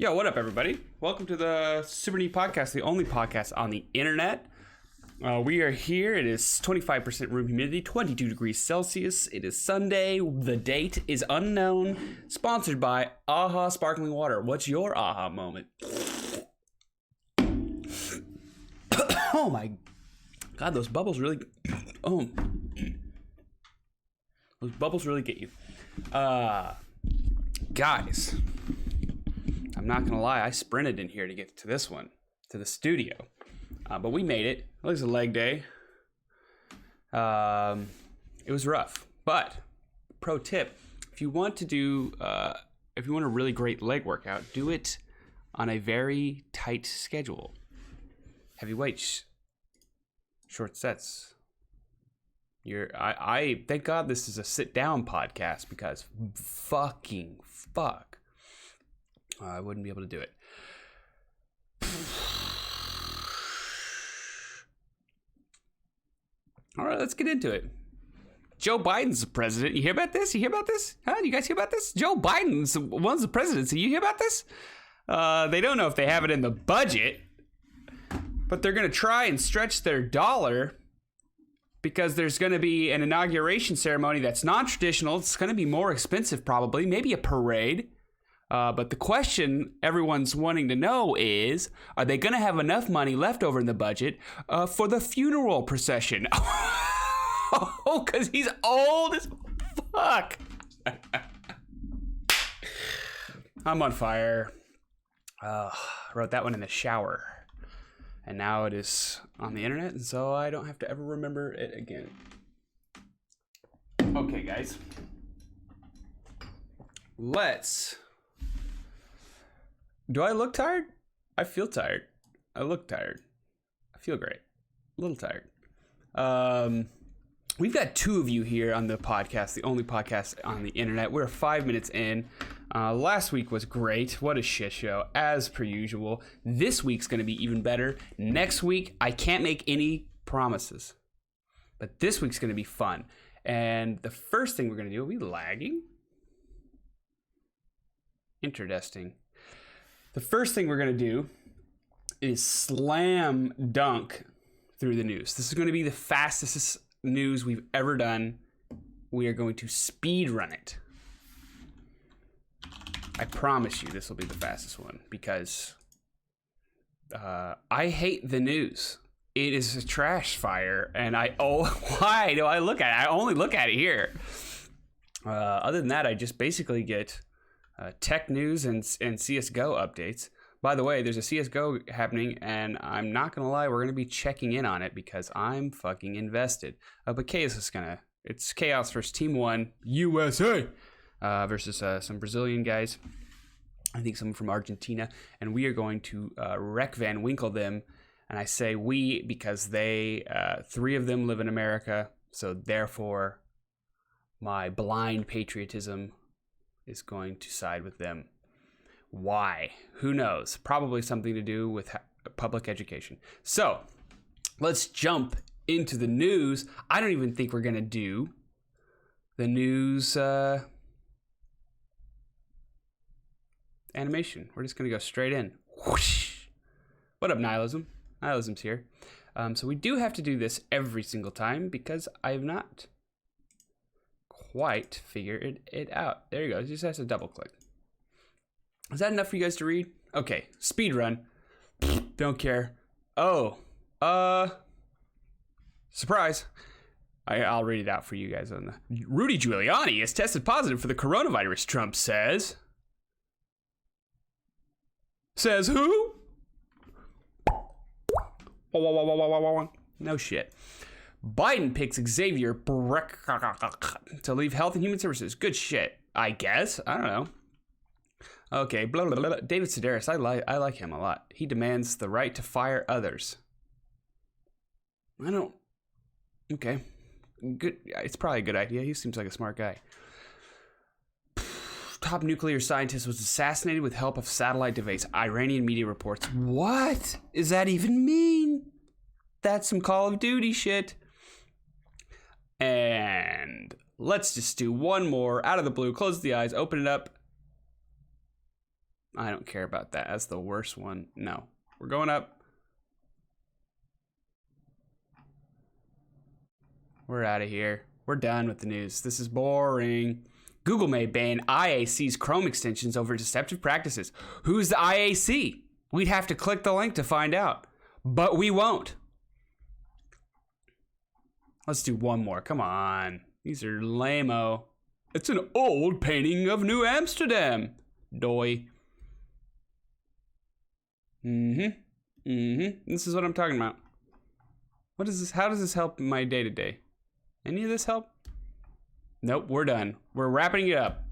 Yo, what up, everybody? Welcome to the Super Neat Podcast, the only podcast on the internet. We are here. It is 25% room humidity, 22 degrees Celsius. It is Sunday. The date is unknown. Sponsored by AHA Sparkling Water. What's your AHA moment? Oh my God, those bubbles really... Oh. Those bubbles really get you. Guys... I'm not going to lie, I sprinted in here to get to this one, to the studio. But we made it. It was a leg day. It was rough. But, pro tip, if you want a really great leg workout, do it on a very tight schedule. Heavy weights, short sets. I thank God this is a sit-down podcast because fuck. I wouldn't be able to do it. All right, let's get into it. Joe Biden's the president. You hear about this? Huh? You guys hear about this? Joe Biden's wants the presidency. You hear about this? They don't know if they have it in the budget, but they're going to try and stretch their dollar because there's going to be an inauguration ceremony that's non-traditional. It's going to be more expensive probably, maybe a parade. But the question everyone's wanting to know is, are they going to have enough money left over in the budget for the funeral procession? Oh, because he's old as fuck. I'm on fire. Wrote that one in the shower. And now it is on the internet, and so I don't have to ever remember it again. Okay, guys. Do I look tired? I feel tired. I look tired. I feel great. A little tired. We've got two of you here on the podcast, the only podcast on the internet. We're 5 minutes in. Last week was great. What a shit show, as per usual. This week's going to be even better. Next week, I can't make any promises. But this week's going to be fun. And the first thing we're going to do, are we lagging? Interesting. The first thing we're going to do is slam dunk through the news. This is going to be the fastest news we've ever done. We are going to speed run it. I promise you this will be the fastest one because I hate the news. It is a trash fire, and why do I look at it? I only look at it here. Other than that, I just basically get... tech news and CSGO updates. By the way, there's a CSGO happening, and I'm not going to lie, we're going to be checking in on it because I'm fucking invested. But it's Chaos versus Team 1, USA, versus some Brazilian guys. I think someone from Argentina. And we are going to wreck Van Winkle them. And I say we because three of them live in America. So therefore, my blind patriotism is going to side with them. Why? Who knows? Probably something to do with public education. So, let's jump into the news. I don't even think we're going to do the news animation. We're just going to go straight in. Whoosh. What up, Nihilism? Nihilism's here. So we do have to do this every single time because I have not quite figured it out. There you go. It just has to double click. Is that enough for you guys to read? Okay, speed run. Don't care. Oh, surprise. I'll read it out for you guys on the. Rudy Giuliani has tested positive for the coronavirus, Trump says. Says who? No shit. Biden picks Xavier to leave Health and Human Services. Good shit, I guess. I don't know. Okay, blah, blah, blah. David Sedaris, I like him a lot. He demands the right to fire others. Okay. Good. It's probably a good idea. He seems like a smart guy. Top nuclear scientist was assassinated with help of satellite device. Iranian media reports. What does that even mean? That's some Call of Duty shit. And let's just do one more out of the blue. Close the eyes, open it up. I don't care about that. That's the worst one. No. We're going up. We're out of here. We're done with the news. This is boring. Google may ban IAC's Chrome extensions over deceptive practices. Who's the IAC? We'd have to click the link to find out. But we won't. Let's do one more. Come on. These are lame-o. It's an old painting of New Amsterdam. Doy. This is what I'm talking about. What is this? How does this help my day-to-day? Any of this help? Nope, we're done. We're wrapping it up.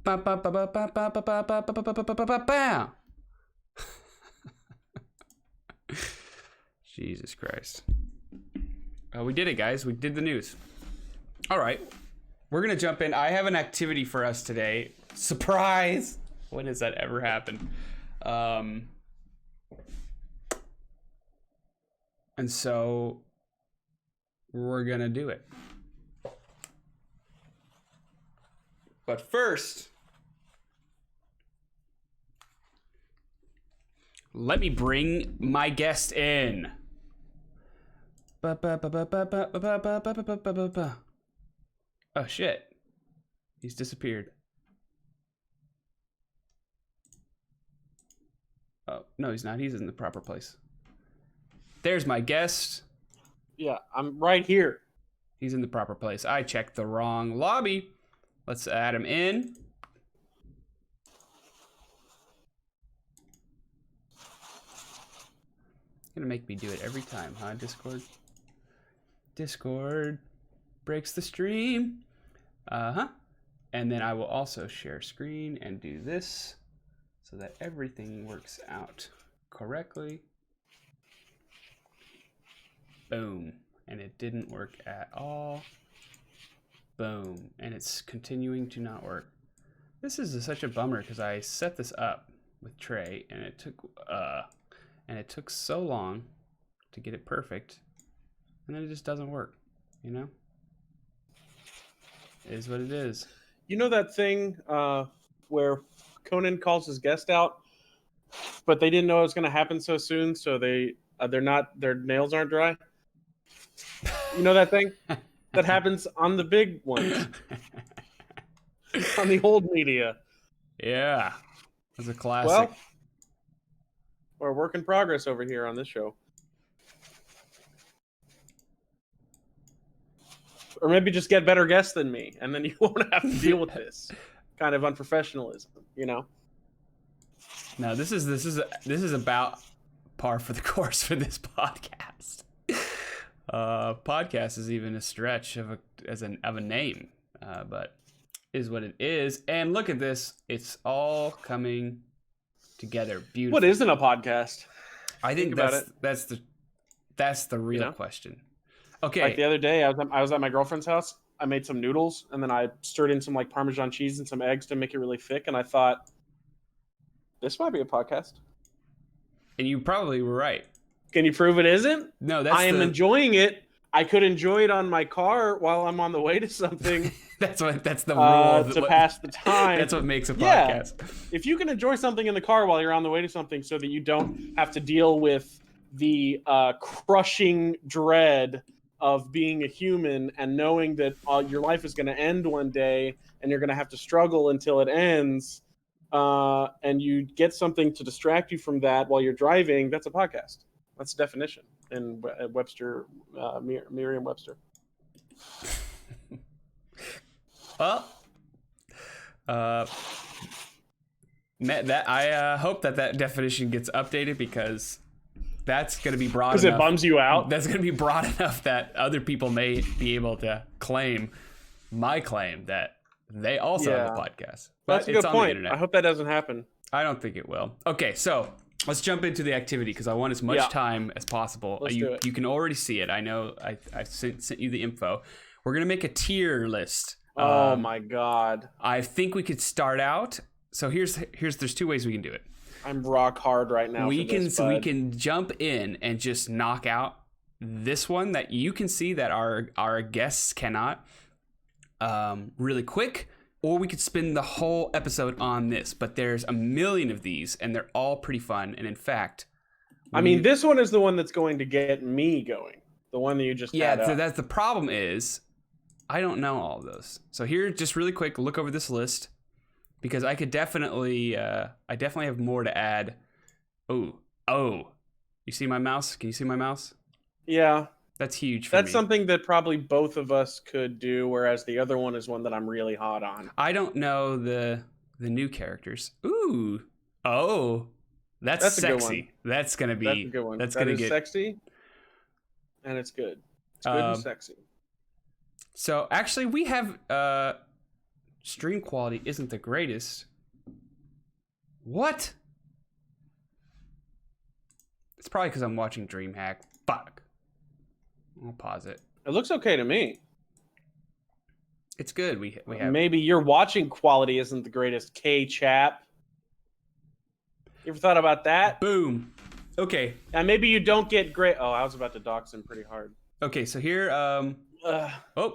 Jesus Christ. We did it, guys. We did the news. All right. We're going to jump in. I have an activity for us today. Surprise! When has that ever happened? And so we're going to do it. But first, let me bring my guest in. Oh, shit. He's disappeared. Oh, no, he's not. He's in the proper place. There's my guest. Yeah, I'm right here. He's in the proper place. I checked the wrong lobby. Let's add him in. Gonna make me do it every time, huh, Discord? Discord breaks the stream. And then I will also share screen and do this so that everything works out correctly. Boom. And it didn't work at all. Boom. And it's continuing to not work. This is such a bummer because I set this up with Trey and it took so long to get it perfect. And then it just doesn't work, you know? It is what it is. You know that thing where Conan calls his guest out, but they didn't know it was going to happen so soon, so their nails aren't dry? You know that thing? That happens on the big ones. On the old media. Yeah. That's a classic. Well, we're a work in progress over here on this show. Or maybe just get better guests than me, and then you won't have to deal with this kind of unprofessionalism, you know? No, this is about par for the course for this podcast. Podcast is even a stretch of a name, but is what it is. And look at this; it's all coming together beautifully. What isn't a podcast? I think that's the real question. Okay. Like the other day, I was at my girlfriend's house. I made some noodles, and then I stirred in some like Parmesan cheese and some eggs to make it really thick. And I thought, this might be a podcast. And you probably were right. Can you prove it isn't? No, I am enjoying it. I could enjoy it on my car while I'm on the way to something. that's the rule to pass the time. That's what makes a podcast. Yeah. If you can enjoy something in the car while you're on the way to something, so that you don't have to deal with the crushing dread of being a human and knowing that your life is going to end one day and you're going to have to struggle until it ends, and you get something to distract you from that while you're driving, that's a podcast. That's the definition in Webster, Merriam-Webster. Well, I hope that definition gets updated because that's going to be broad enough. Because it bums you out? That's going to be broad enough that other people may be able to claim my claim that they also have a podcast. But that's a good point. I hope that doesn't happen. I don't think it will. Okay, so let's jump into the activity because I want as much time as possible. Let's do it. You can already see it. I know I sent you the info. We're going to make a tier list. Oh my God. I think we could start out. So there's two ways we can do it. I'm rock hard right now. We can jump in and just knock out this one that you can see that our guests cannot really quick, or we could spend the whole episode on this. But there's a million of these, and they're all pretty fun. And in fact, I mean, this one is the one that's going to get me going. The one that you just had so up. that's the problem is I don't know all of those. So here, just really quick, look over this list because I could definitely, I definitely have more to add. Oh, you see my mouse? Can you see my mouse? Yeah. That's huge for That's me. something that probably both of us could do, whereas the other one is one that I'm really hot on. I don't know the new characters. Ooh. Oh. That's a good sexy. one. That's gonna be. That's a good one. That's That gonna is get sexy, and it's good. It's good and sexy. So actually, we have stream quality isn't the greatest. What? It's probably because I'm watching DreamHack. Fuck. I'll pause it. It looks okay to me. It's good. We have. Maybe your watching quality isn't the greatest, K-Chap. You ever thought about that? Boom. Okay. And maybe you don't get great. Oh, I was about to dox him pretty hard. Okay. So here. Oh,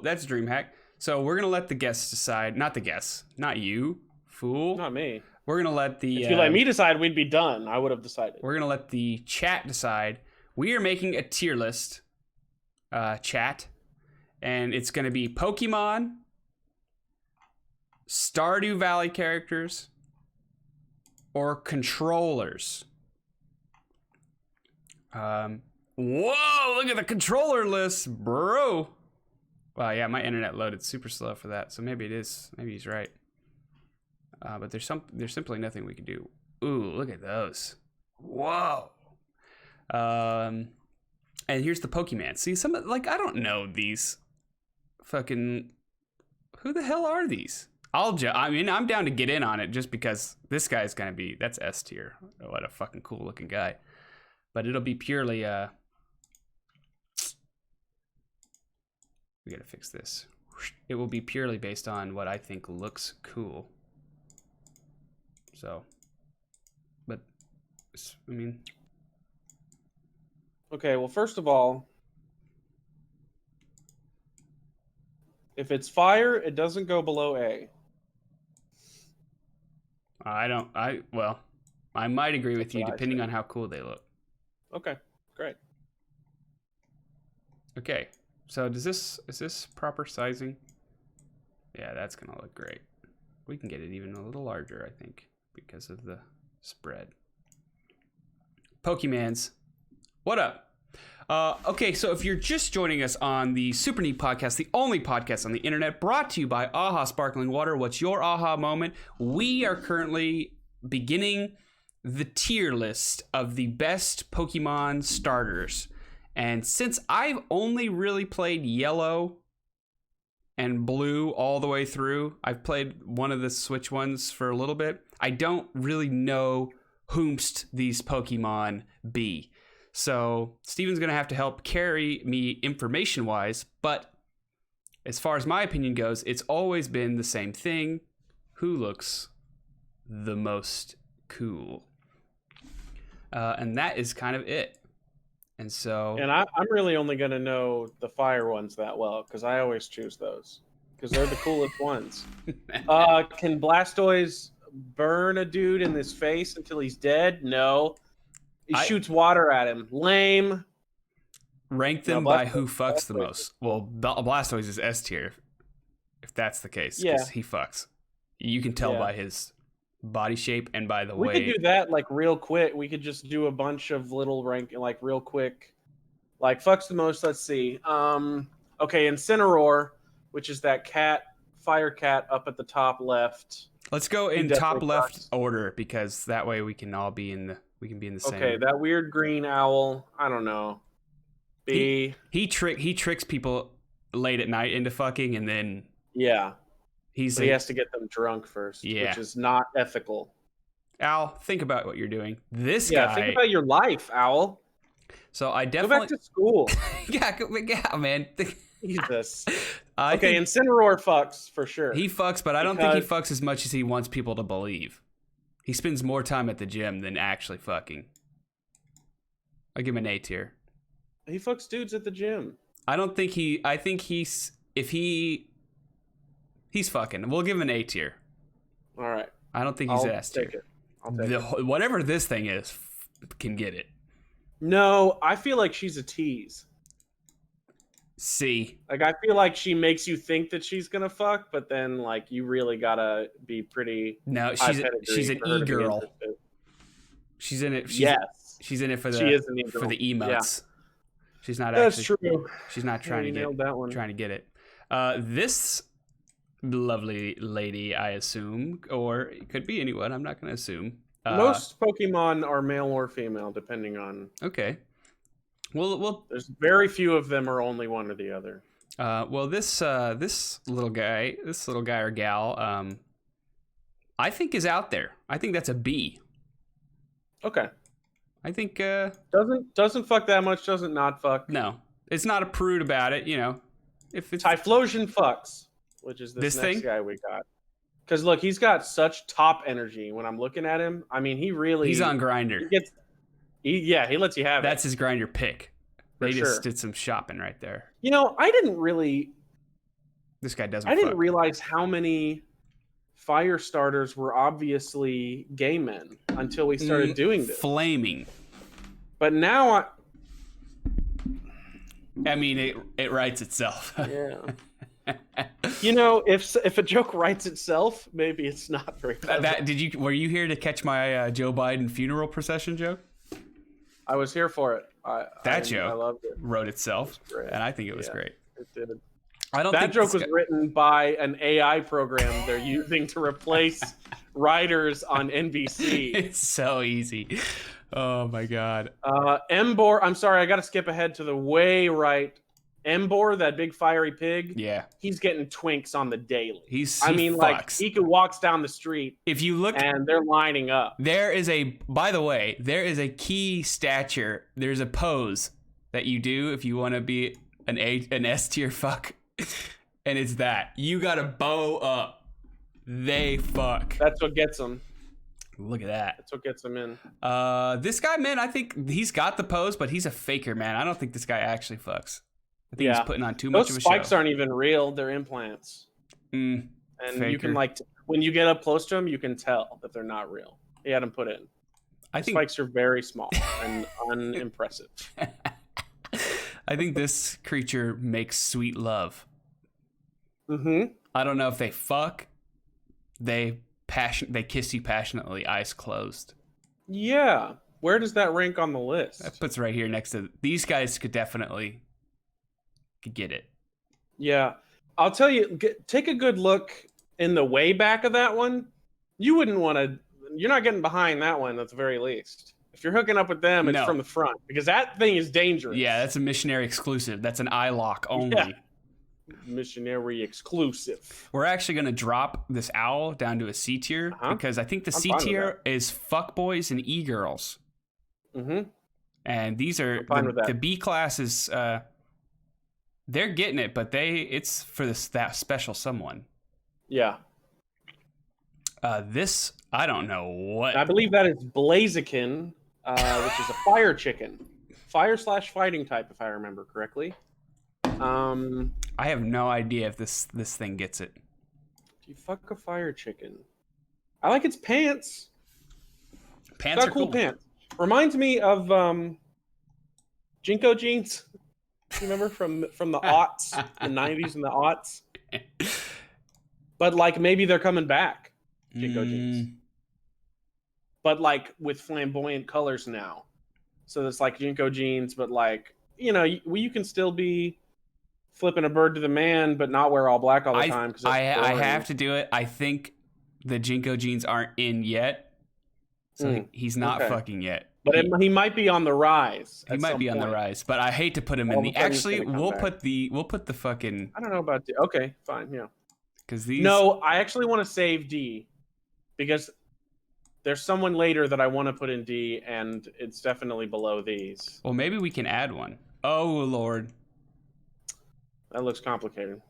that's DreamHack. So we're gonna let the guests decide. Not the guests. Not you, fool. Not me. We're gonna let the. If you let me decide, we'd be done. I would have decided. We're gonna let the chat decide. We are making a tier list. Chat, and it's gonna be Pokemon, Stardew Valley characters, or controllers. Whoa! Look at the controller list, bro. Wow, yeah, my internet loaded super slow for that, so maybe it is. Maybe he's right. But there's simply nothing we can do. Ooh, look at those. Whoa. And here's the Pokemon. See, I don't know these. Fucking, who the hell are these? I mean, I'm down to get in on it just because this guy's gonna be, that's S tier. What a fucking cool looking guy. But it'll be purely, we gotta fix this. It will be purely based on what I think looks cool. So, but, I mean. Okay, well, first of all, if it's fire, it doesn't go below A. Well, I might agree with That's you what I depending say. on how cool they look. Okay, great. Okay, so is this proper sizing? Yeah, that's gonna look great. We can get it even a little larger, I think, because of the spread. Pokemans, what up? Okay, so if you're just joining us on the Super Neat Podcast, the only podcast on the internet brought to you by AHA Sparkling Water, what's your AHA moment? We are currently beginning the tier list of the best Pokemon starters. And since I've only really played Yellow and Blue all the way through, I've played one of the Switch ones for a little bit, I don't really know whomst these Pokemon be. So Steven's going to have to help carry me information-wise, but as far as my opinion goes, it's always been the same thing. Who looks the most cool? And that is kind of it. And so... And I'm really only going to know the fire ones that well, because I always choose those, because they're the coolest ones. Can Blastoise burn a dude in his face until he's dead? No. He shoots water at him. Lame. Rank them by who fucks the most. Well, Blastoise is S tier, if that's the case. Because he fucks. You can tell by his body shape and by the way. We could do that like real quick. We could just do a bunch of little rank like real quick. Like fucks the most. Let's see. Okay, Incineroar, which is that fire cat up at the top left. Let's go in top left order because that way we can all be in the. We can be in the same. Okay, that weird green owl. I don't know. B. He tricks people late at night into fucking, and then he has to get them drunk first, Yeah. which is not ethical. Al, think about what you're doing. This guy. Think about your life, Owl. So I Go definitely back to school. yeah, man. Jesus. I Okay, think Incineroar fucks for sure. he fucks, but I don't think he fucks as much as he wants people to believe. He spends more time at the gym than actually fucking. I give him an A tier. He fucks dudes at the gym. I don't think he. I think he He's fucking. We'll give him an A tier. All right. I don't think he's I'll S tier. take it. I'll take it. Whatever this thing is, can get it. No, I feel like she's a tease. C. Like, I feel like she makes you think that she's gonna fuck, but then like you really gotta be pretty. No, she's an e-girl. She's in it. She's in it for the emotes. Yeah. She's not That's actually. True. She's not trying to get that one. Trying to get it. This lovely lady, I assume, or it could be anyone. I'm not going to assume. Most Pokemon are male or female, depending on. Okay. Well, there's very few of them are only one or the other. Well, this little guy or gal, I think is out there. I think that's a B. Okay. I think doesn't fuck that much. Doesn't not fuck. No, it's not a prude about it. You know, if it's Typhlosion fucks, which is this next guy we got. Because look, he's got such top energy. When I'm looking at him, I mean, he's on Grinder. He lets you have That's his Grinder pick. They For just sure. did some shopping right there. You know, I didn't really. This guy doesn't. I didn't realize how many fire starters were obviously gay men until we started doing this. Flaming. But now I mean, it writes itself. Yeah. You know, if a joke writes itself, maybe it's not very bad. Were you here to catch my Joe Biden funeral procession joke? I was here for it. That joke I loved it. Wrote itself, and I think it was great. It did. That joke was written by an AI program they're using to replace writers on NBC. It's so easy. Oh my god. Embor, I'm sorry, I got to skip ahead to the way right. Embor, that big fiery pig. Yeah. He's getting twinks on the daily. Fucks. Like he walks down the street. If you look, and they're lining up. By the way, there is a key stature. There's a pose that you do if you want to be an S tier fuck. And it's that. You got to bow up. They fuck. That's what gets them. Look at that. That's what gets them in. This guy, man, I think he's got the pose, but he's a faker, man. I don't think this guy actually fucks. I think he's putting on too much of a show. Those spikes aren't even real. They're implants. And faker. You can when you get up close to them, you can tell that they're not real. He had them put in. I think spikes are very small and unimpressive. I think this creature makes sweet love. Mm-hmm. I don't know if they fuck. They kiss you passionately, eyes closed. Yeah. Where does that rank on the list? That puts right here next to these guys. Could definitely get it. Yeah. I'll tell you, take a good look in the way back of that one. You're not getting behind that one at the very least. If you're hooking up with them, it's from the front because that thing is dangerous. Yeah, that's a missionary exclusive. That's an eye lock only. Yeah. Missionary exclusive. We're actually going to drop this owl down to a C tier because I think the C tier is fuckboys and e-girls. Mm-hmm. And these are the B class is they're getting it, but it's for that special someone. Yeah. This I don't know what. I believe that is Blaziken, which is a fire chicken, fire/fighting type, if I remember correctly. I have no idea if this thing gets it. Do you fuck a fire chicken? I like its pants. Pants are cool. Pants. Reminds me of Jinko jeans. You remember from the aughts, the 90s and the aughts? But like maybe they're coming back. Jinko jeans. But like with flamboyant colors now. So it's like Jinko jeans, but like, you know, you can still be flipping a bird to the man, but not wear all black all the time. I have to do it. I think the Jinko jeans aren't in yet. So he's not fucking yet. But he might be on the rise. He might be on the rise, but I hate to put him in the. Actually, we'll put the fucking. I don't know about D. Okay, fine, yeah. Because these. No, I actually want to save D, because there's someone later that I want to put in D, and it's definitely below these. Well, maybe we can add one. Oh Lord. That looks complicated.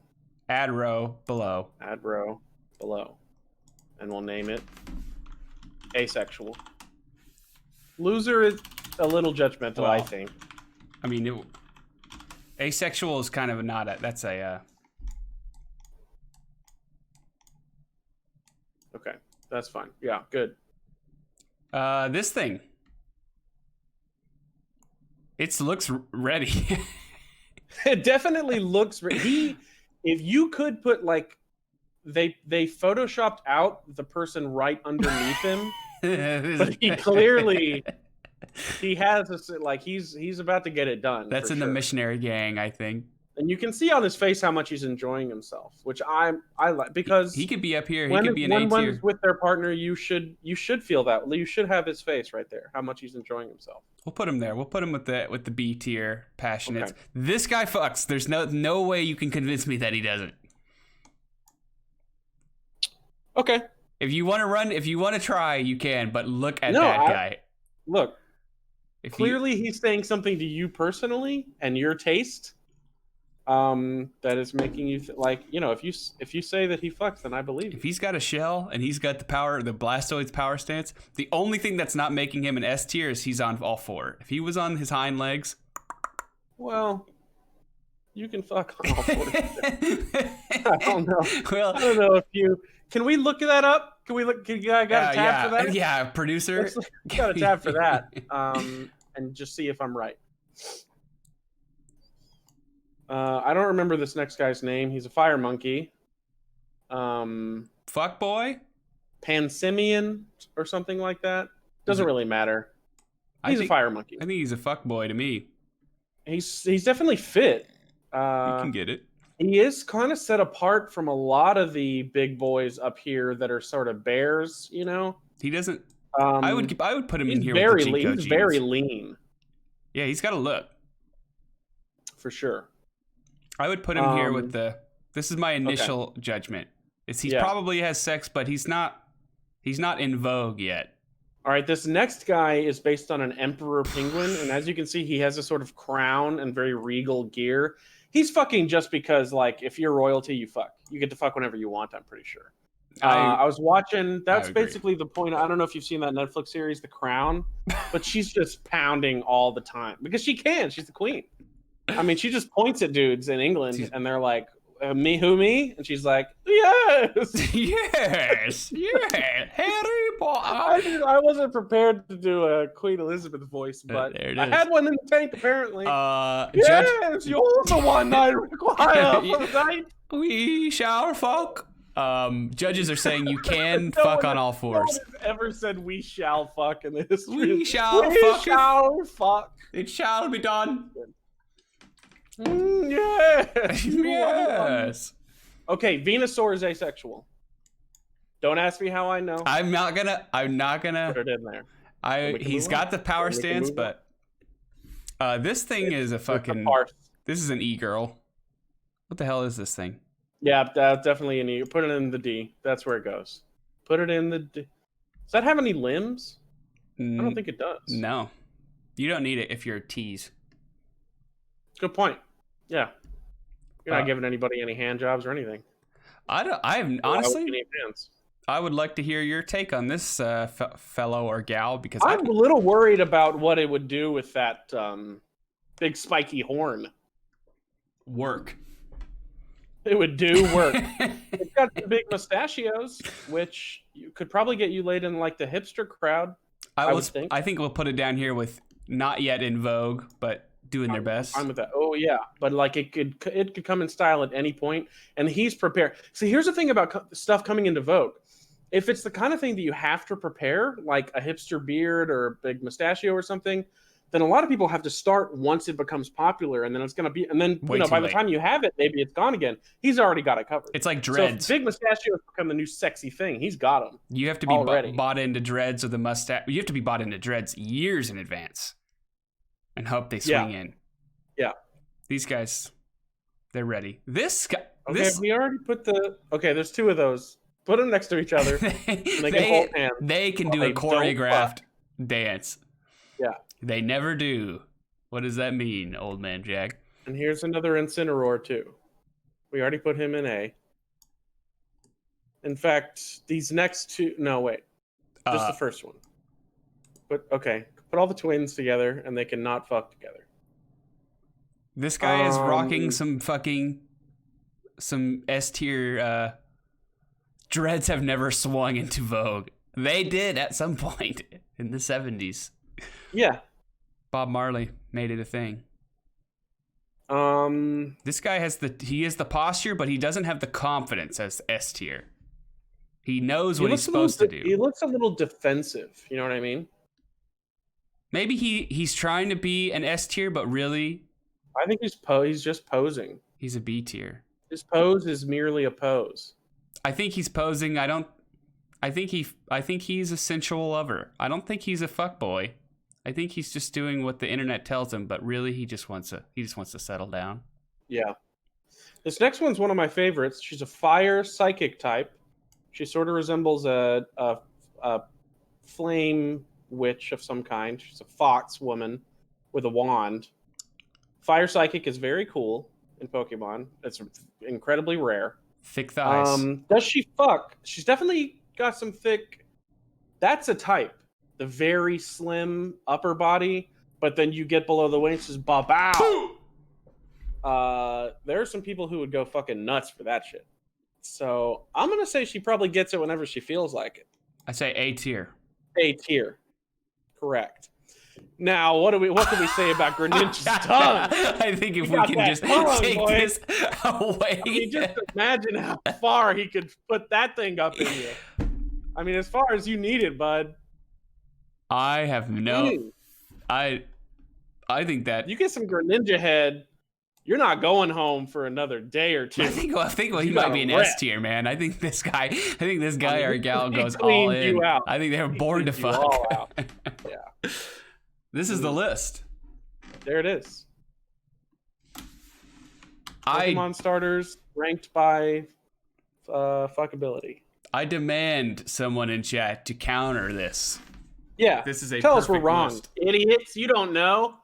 Add row below. Add row below, and we'll name it asexual. Loser is a little judgmental, I think. I mean, asexual is kind of that's a. That's fine. Yeah, good. This thing. It looks ready. It definitely looks. If you could put like, they photoshopped out the person right underneath him, but he clearly he has like he's about to get it done. That's in the missionary gang, I think. And you can see on his face how much he's enjoying himself, which I like, because he could be up here. He could be an A tier. When with their partner, you should feel that. You should have his face right there, how much he's enjoying himself. We'll put him there. We'll put him with the B tier, passionate. Okay. This guy fucks. There's no way you can convince me that he doesn't. Okay. If you want to try, you can. But look at that guy. Look. Clearly, he's saying something to you personally and your taste. That is making you like, if you say that he fucks, then I believe you. If he's got a shell and he's got the Blastoids power stance, the only thing that's not making him an S tier is he's on all four. If he was on his hind legs, well, you can fuck on all four. I don't know. Well, I don't know if you can. We look that up. Can we look? I got a tab for that. Yeah, producer. Got a tab for that. And just see if I'm right. I don't remember this next guy's name. He's a fire monkey. Fuck boy? Pansimian or something like that. Doesn't really matter. He's a fire monkey. I think he's a fuck boy to me. He's definitely fit. You can get it. He is kind of set apart from a lot of the big boys up here that are sort of bears, He doesn't. I would put him in here very with the Chico lean. He's very lean. Yeah, he's got a look. For sure. I would put him here with the. This is my initial judgment. He probably has sex, but he's not in vogue yet. All right, this next guy is based on an emperor penguin, and as you can see, he has a sort of crown and very regal gear. He's fucking just because, like, if you're royalty, you fuck. You get to fuck whenever you want. I'm pretty sure. I was watching. That's basically the point. I don't know if you've seen that Netflix series, The Crown, but she's just pounding all the time because she can. She's the queen. I mean, she just points at dudes in England, and they're like, "Me, who, me?" And she's like, "Yes, yes, yeah, Harry Potter." I wasn't prepared to do a Queen Elizabeth voice, but I had one in the tank apparently. Yes, you're the one I require for the night. We shall fuck. Judges are saying you can fuck on all fours. No one has ever said we shall fuck in this. We shall fuck. It shall be done. Yes. Yes. Okay, Venusaur is asexual. Don't ask me how I know. I'm not gonna put it in there. He's got the power stance, but this thing is a fucking. This is an E-girl. What the hell is this thing? Yeah, that's definitely an E. Put it in the D. That's where it goes. Put it in the D. Does that have any limbs? I don't think it does. No. You don't need it if you're a tease. Good point. Yeah. You're not giving anybody any hand jobs or anything. Honestly, I would like to hear your take on this fellow or gal, because I'm a little worried about what it would do with that big spiky horn. Work. It would do work. It's got some big mustachios, which could probably get you laid in like the hipster crowd. I would think. I think we'll put it down here with not yet in vogue, but doing their best. I'm with that. Oh yeah, but like it could come in style at any point, and he's prepared. See, here's the thing about stuff coming into vogue. If it's the kind of thing that you have to prepare, like a hipster beard or a big mustachio or something, then a lot of people have to start once it becomes popular, and then it's going to be, and then by the time you have it, maybe it's gone again. He's already got it covered. It's like dreads. So if big mustachios become the new sexy thing, he's got them. You have to be bought into dreads with a mustache. You have to be bought into dreads years in advance, and hope they swing in. Yeah, these guys, they're ready. This guy. Okay, we already put the. Okay, there's two of those. Put them next to each other. They can do a choreographed dance. Yeah. They never do. What does that mean, old man Jack? And here's another Incineroar, too. We already put him in A. In fact, these next two... No, wait. Just the first one. But, okay. Put all the twins together, and they cannot fuck together. This guy is rocking some S-tier dreads have never swung into vogue. They did at some point in the 70s. Yeah. Bob Marley made it a thing. This guy has the posture, but he doesn't have the confidence as S tier. He knows what he's supposed to do. He looks a little defensive. You know what I mean? Maybe he's trying to be an S tier, but really, I think he's just posing. he's a B tier. His pose is merely a pose. I think he's posing. I think he's a sensual lover. I don't think he's a fuckboy. I think he's just doing what the internet tells him, but really he just wants to settle down. Yeah. This next one's one of my favorites. She's a fire psychic type. She sort of resembles a flame witch of some kind. She's a fox woman with a wand. Fire psychic is very cool in Pokemon. It's incredibly rare. Thick thighs. Does she fuck? She's definitely got some thick. That's a type. The very slim upper body, but then you get below the waist is babow. There are some people who would go fucking nuts for that shit. So I'm gonna say she probably gets it whenever she feels like it. I say A tier. A tier, correct. Now, what can we say about Greninja's tongue? I think if we can just take this away. I mean, just imagine how far he could put that thing up in you. I mean, as far as you need it, bud. I have no. I think that you get some Greninja head. You're not going home for another day or two. I think he might be an S tier, man. I think this guy or gal goes all in. I think they're born to fuck. Yeah. This is the list. There it is. Pokemon starters ranked by fuckability. I demand someone in chat to counter this. Yeah. This is a Tell us we're perfect wrong. list. Idiots, you don't know.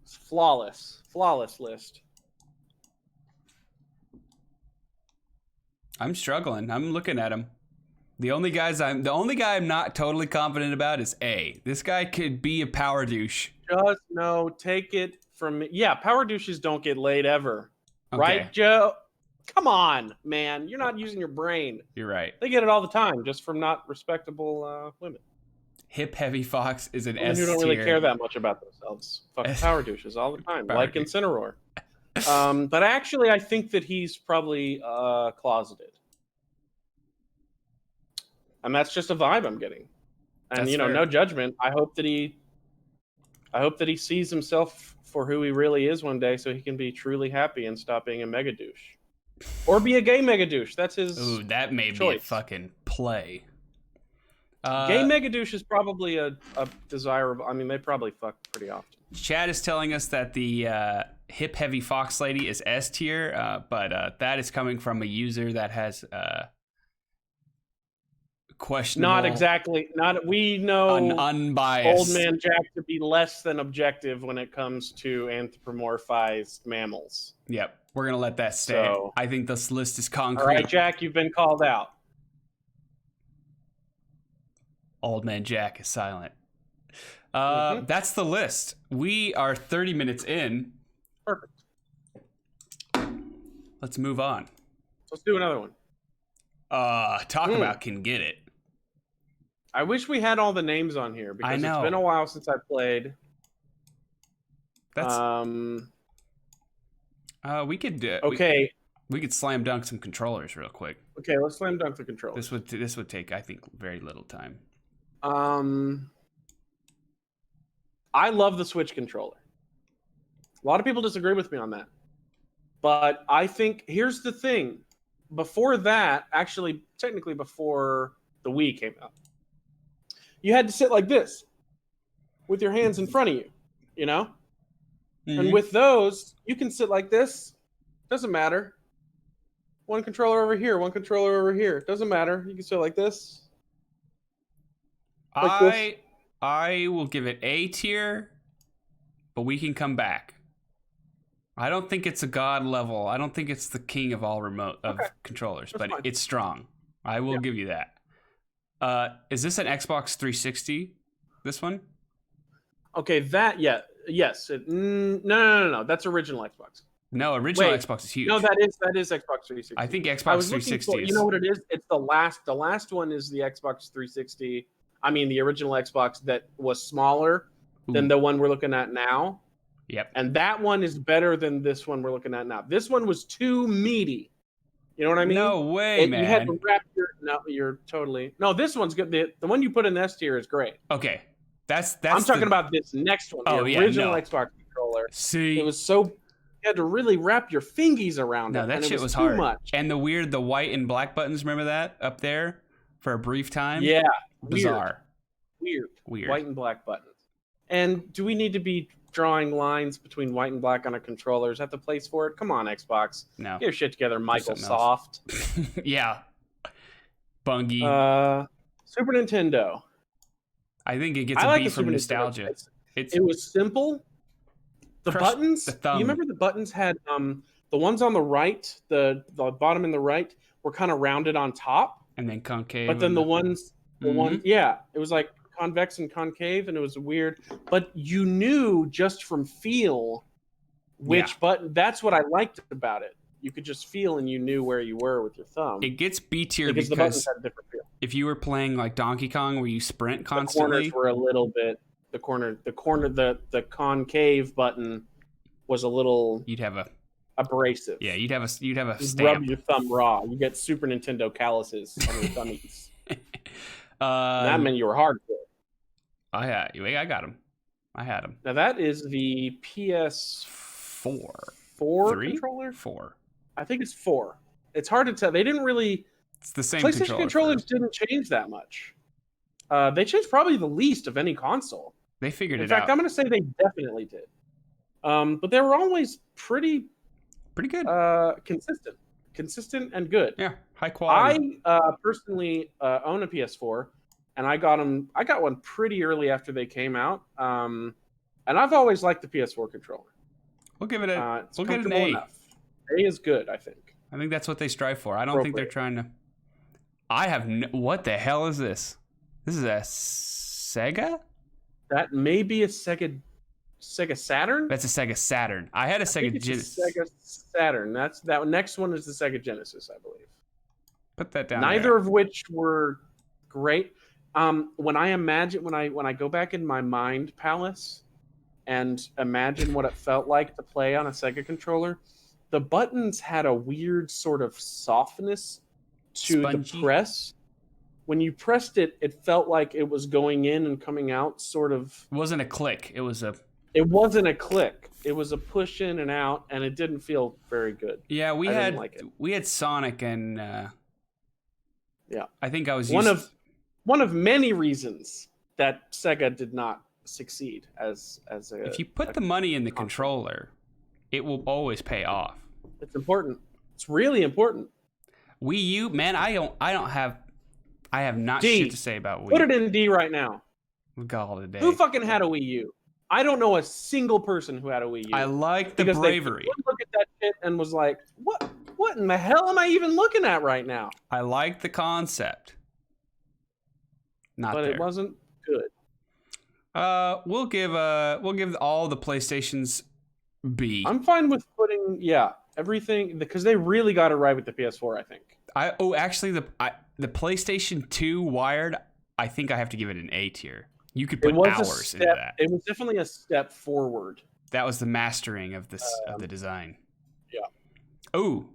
It's flawless. Flawless list. I'm struggling. I'm looking at him. The only guy I'm not totally confident about is A. This guy could be a power douche. Just no, take it from me. Yeah, power douches don't get laid ever. Okay. Right, Joe? Come on, man. You're not using your brain. You're right. They get it all the time, just from not respectable women. Hip Heavy Fox is an S tier. Who don't really care that much about themselves. Fucking power douches all the time, like Incineroar. But actually, I think that he's probably closeted. And that's just a vibe I'm getting. And That's fair. fair. No judgment. I hope that he sees himself for who he really is one day, so he can be truly happy and stop being a mega douche, or be a gay mega douche. That's his. Ooh, that may choice. be a fucking play. Gay mega douche is probably a desirable. I mean, they probably fuck pretty often. Chad is telling us that the Hip Heavy Fox lady is S tier, but that is coming from a user that has questionable. Not exactly. Not we know unbiased. Old Man Jack to be less than objective when it comes to anthropomorphized mammals. Yep, we're gonna let that stay. So, I think this list is concrete. all right, Jack, you've been called out. Old Man Jack is silent. That's the list. We are 30 minutes in. Perfect. Let's move on. Let's do another one. Talk about can get it. I wish we had all the names on here because I know. it's been a while since I played. That's we could do okay. We could slam dunk some controllers real quick. Okay, let's slam dunk the controller. This would take, I think, very little time. I love the Switch controller. A lot of people disagree with me on that. But I think here's the thing. Before that, actually, technically before the Wii came out, you had to sit like this with your hands in front of you, you know? Mm-hmm. And with those, you can sit like this. Doesn't matter. One controller over here, one controller over here. Doesn't matter. You can sit like this. Like I will give it A tier, but we can come back. I don't think it's a god level. I don't think it's the king of all remote controllers, but fine. It's strong. I will give you that. Is this an Xbox 360? This one? Okay, yes. No. That's original Xbox. No, original Wait, Xbox is huge. No, that is Xbox 360. I think I Xbox was looking 360 for. is. You know what it is? It's the last one is the Xbox 360. I mean, the original Xbox that was smaller than Ooh. the one we're looking at now. Yep. And that one is better than this one we're looking at now. This one was too meaty. You know what I mean? No way, man. You had to wrap your. No, you're totally. No, this one's good. The one you put in S tier is great. Okay, that's. I'm talking about this next one. The original Xbox controller. See, it was so. You had to really wrap your fingies around it. No, that and shit it was was too hard. much. And the white and black buttons. Remember that up there for a brief time? Yeah, bizarre. Weird. Weird. White and black buttons. And do we need to be drawing lines between white and black on a controller? Is that the place for it? Come on, Xbox. No. Get your shit together, Michael something Soft. Yeah. Bungie. Super Nintendo. I think it gets I a like beat the from Super nostalgia. Nintendo. It was simple. The Crush buttons. the thumb. You remember the buttons had the ones on the right, the bottom and the right were kind of rounded on top, and then concave. but then the ones, Mhm. yeah, it was like convex and concave, and it was weird. But you knew just from feel which button. That's what I liked about it. You could just feel, and you knew where you were with your thumb. It gets B tier because the buttons had a different feel. If you were playing like Donkey Kong, where you sprint The constantly, corners were a little bit. The concave button was a little you'd have a abrasive. Yeah, you'd have a You stamp. rub your thumb raw. You get Super Nintendo calluses on your thummies. That meant you were hardcore. I got him. I had him. Now that is the PS4 controller. 4. I think it's 4. It's hard to tell. They didn't really. It's the same. PlayStation controllers didn't change that much. They changed probably the least of any console. They figured it out. In fact, I'm going to say they definitely did. But they were always pretty good. Consistent and good. Yeah, high quality. I personally own a PS4, and I got one pretty early after they came out. And I've always liked the PS4 controller. We'll give it a. It's we'll give it an comfortable A. enough. A is good, I think. I think that's what they strive for. I don't think they're trying to. I have what the hell is this? This is a Sega. That may be a Sega Saturn. That's a Sega Saturn. I had a Sega Genesis. Sega Saturn. That next one is the Sega Genesis, I believe. Put that down. Neither of which were great. When I go back in my mind palace and imagine what it felt like to play on a Sega controller, the buttons had a weird sort of softness to Spongy. the press. When you pressed it, it felt like it was going in and coming out, sort of. It wasn't a click. It was a. It wasn't a click. It was a push in and out, and it didn't feel very good. Yeah, we didn't like it. We had Sonic and. Yeah, I think I was one of many reasons that Sega did not succeed as a. If you put the money in the controller, it will always pay off. It's important. It's really important. Wii U, man, I have not D. shit to say about Wii. Put it in D right now. We got all today. Who fucking had a Wii U? I don't know a single person who had a Wii U. I like the because bravery. They look at that shit and was like, what in the hell am I even looking at right now? I like the concept. But it wasn't good. We'll give all the PlayStations B. I'm fine with putting everything because they really got it right with the PS4, I think. Actually the PlayStation 2 wired, I think I have to give it an A tier. You could put hours into that. It was definitely a step forward. That was the mastering of this of the design. Yeah. Oh,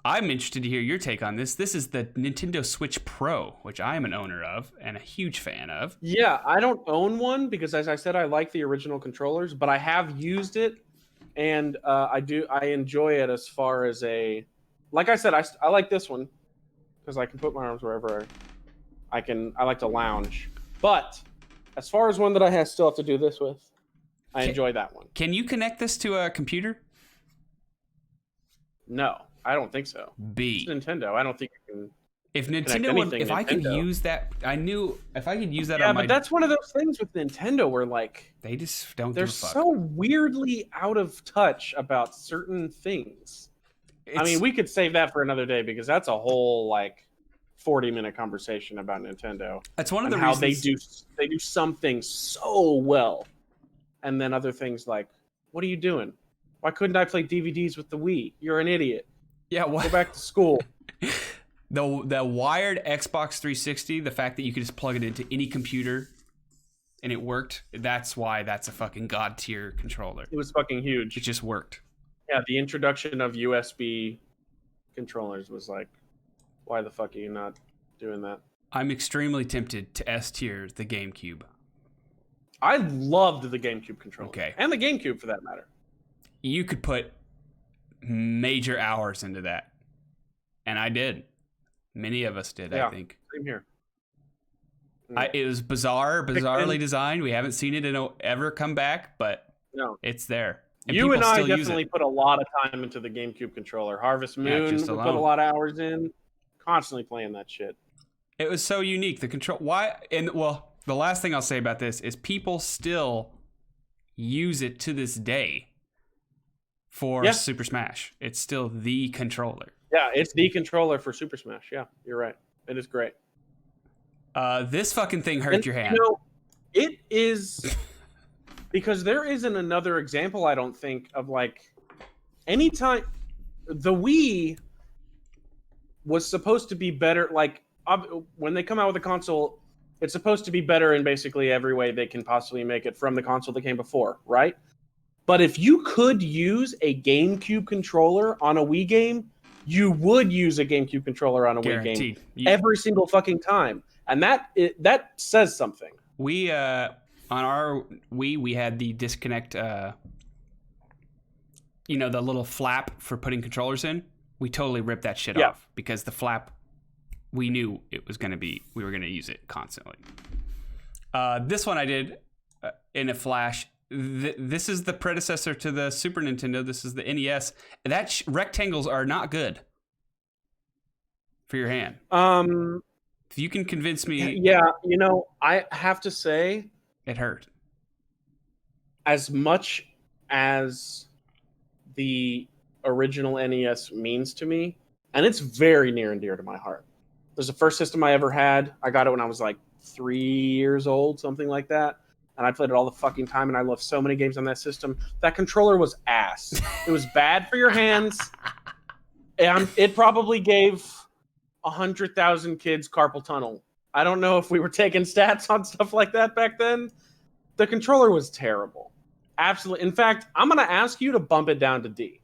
I'm interested to hear your take on this. This is the Nintendo Switch Pro, which I am an owner of and a huge fan of. Yeah, I don't own one because, as I said, I like the original controllers, but I have used it, and I enjoy it as far as a. Like I said, I like this one because I can put my arms wherever I can. I like to lounge, but as far as one that I still have to do this with, I enjoy that one. Can you connect this to a computer? No, I don't think so. B. It's Nintendo. I don't think you can. If Nintendo, if I could use that, if I could use that on my. Yeah, but that's one of those things with Nintendo where they just don't. They're give a fuck. so weirdly out of touch about certain things. I mean, we could save that for another day because that's a whole 40-minute conversation about Nintendo. That's one of the how reasons they do some things so well, and then other things like, what are you doing? Why couldn't I play DVDs with the Wii? You're an idiot. Yeah, Go what? back to school. The wired Xbox 360, the fact that you could just plug it into any computer and it worked, that's why that's a fucking god tier controller. It was fucking huge. It just worked. Yeah, the introduction of USB controllers was like, why the fuck are you not doing that? I'm extremely tempted to S tier the GameCube. I loved the GameCube controller. Okay. And the GameCube for that matter. You could put major hours into that. And I did. Many of us did, Yeah. I think. Same here. It was bizarrely designed. We haven't seen it ever come back, but No. it's there. You and people I still use definitely it. put a lot of time into the GameCube controller. Harvest Moon, we just put a alone. lot of hours in. Constantly playing that shit. It was so unique. The control. Why? And well, the last thing I'll say about this is people still use it to this day for Yeah. Super Smash. It's still the controller. Yeah, it's the controller for Super Smash. Yeah, you're right. It is great. This fucking thing hurt And, your hand. It is because there isn't another example, I don't think, of like anytime the Wii was supposed to be better. Like when they come out with a console, it's supposed to be better in basically every way they can possibly make it from the console that came before, right? But if you could use a GameCube controller on a Wii game, you would use a GameCube controller on a Wii Guaranteed. game every single fucking time. And that says something. We on our Wii we had the disconnect the little flap for putting controllers in. We totally ripped that shit off because the flap, we knew it was going to be, we were going to use it constantly. This one I did in a flash. This is the predecessor to the Super Nintendo. This is the NES. Rectangles are not good for your hand. If you can convince me, Yeah, I have to say, it hurt. as much as the original NES means to me, and it's very near and dear to my heart. It was the first system I ever had. I got it when I was like 3 years old, something like that. And I played it all the fucking time, and I loved so many games on that system. That controller was ass. It was bad for your hands, and it probably gave 100,000 kids carpal tunnel. I don't know if we were taking stats on stuff like that back then. The controller was terrible. Absolutely. In fact, I'm going to ask you to bump it down to D.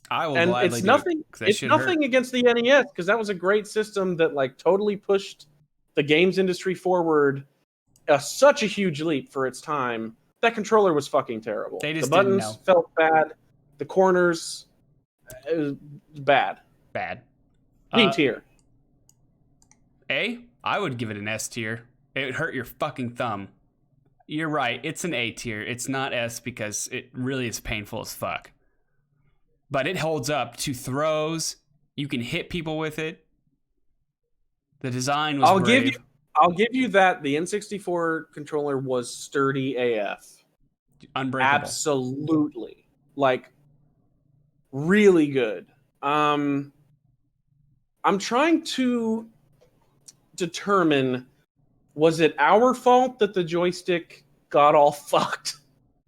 I will And gladly it's do nothing. it, 'cause that It's shit nothing hurt. against the NES, because that was a great system that like totally pushed the games industry forward. Such a huge leap for its time. That controller was fucking terrible. They just the didn't buttons know. felt bad. The corners, it was bad. Bad. D tier. I would give it an S tier. It would hurt your fucking thumb. You're right. It's an A tier. It's not S because it really is painful as fuck. But it holds up to throws. You can hit people with it. The design was brave. I'll give you that. The N64 controller was sturdy AF. Unbreakable. Absolutely. Like, really good. I'm trying to determine, was it our fault that the joystick got all fucked?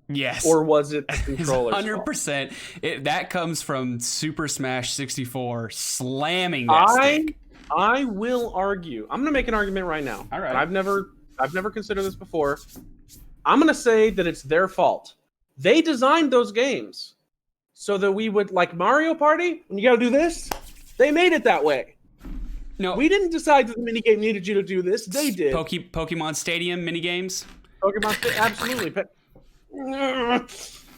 Yes. Or was it the controller's 100%. That comes from Super Smash 64 slamming that stick. I will argue. I'm going to make an argument right now. All right. And I've never considered this before. I'm going to say that it's their fault. They designed those games so that we would, like Mario Party, when you got to do this, they made it that way. No, We didn't decide that the minigame needed you to do this. They did. Pokemon Stadium minigames. Pokemon, absolutely.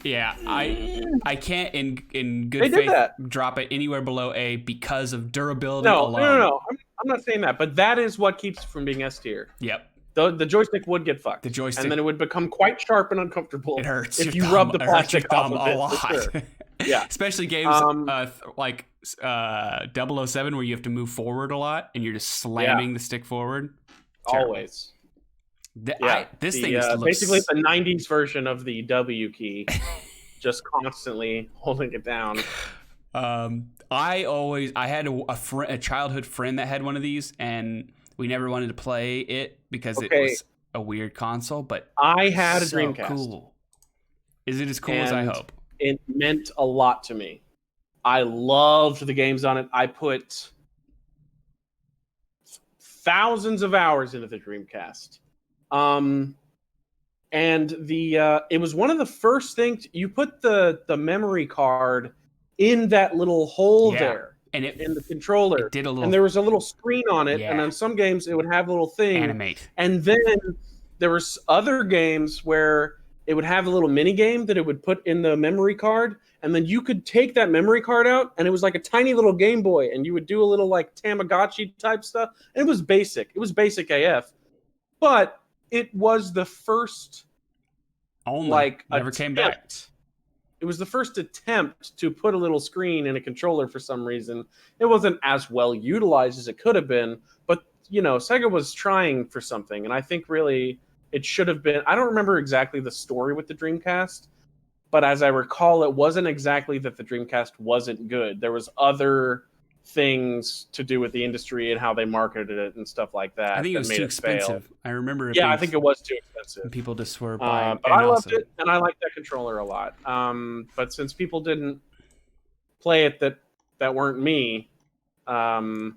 Yeah, I can't in good They did faith that. drop it anywhere below A because of durability No. alone. I'm not saying that, but that is what keeps it from being S tier. Yep, The joystick would get fucked. the joystick. And then it would become quite sharp and uncomfortable. It hurts if your you thumb. rub the It hurts your plastic off thumb of a it. lot. For sure. Yeah. Especially games like 007 where you have to move forward a lot and you're just slamming the stick forward. Terrible. Always. This thing is basically the 90s version of the W key, just constantly holding it down. I had a childhood friend that had one of these, and we never wanted to play it because it was a weird console. But I had a so Dreamcast. Cool. Is it as cool as I And hope? it meant a lot to me. I loved the games on it. I put thousands of hours into the Dreamcast. And it was one of the first things you put the memory card in that little hole there, and in the controller. It did a little, and there was a little screen on it, and on some games it would have a little thing. Animate. And then there was other games where it would have a little mini game that it would put in the memory card, and then you could take that memory card out, and it was like a tiny little Game Boy, and you would do a little like Tamagotchi type stuff. And it was basic. It was basic AF, but it was the first never came back. It was the first attempt to put a little screen in a controller for some reason. It wasn't as well utilized as it could have been, but Sega was trying for something, and I think really it should have been. I don't remember exactly the story with the Dreamcast, but as I recall, it wasn't exactly that the Dreamcast wasn't good. There was other things to do with the industry and how they marketed it and stuff like that. I think it was too expensive. Fail. I remember. I think it was too expensive. People just were buying. But I loved it, and I liked that controller a lot. But since people didn't play it that weren't me, put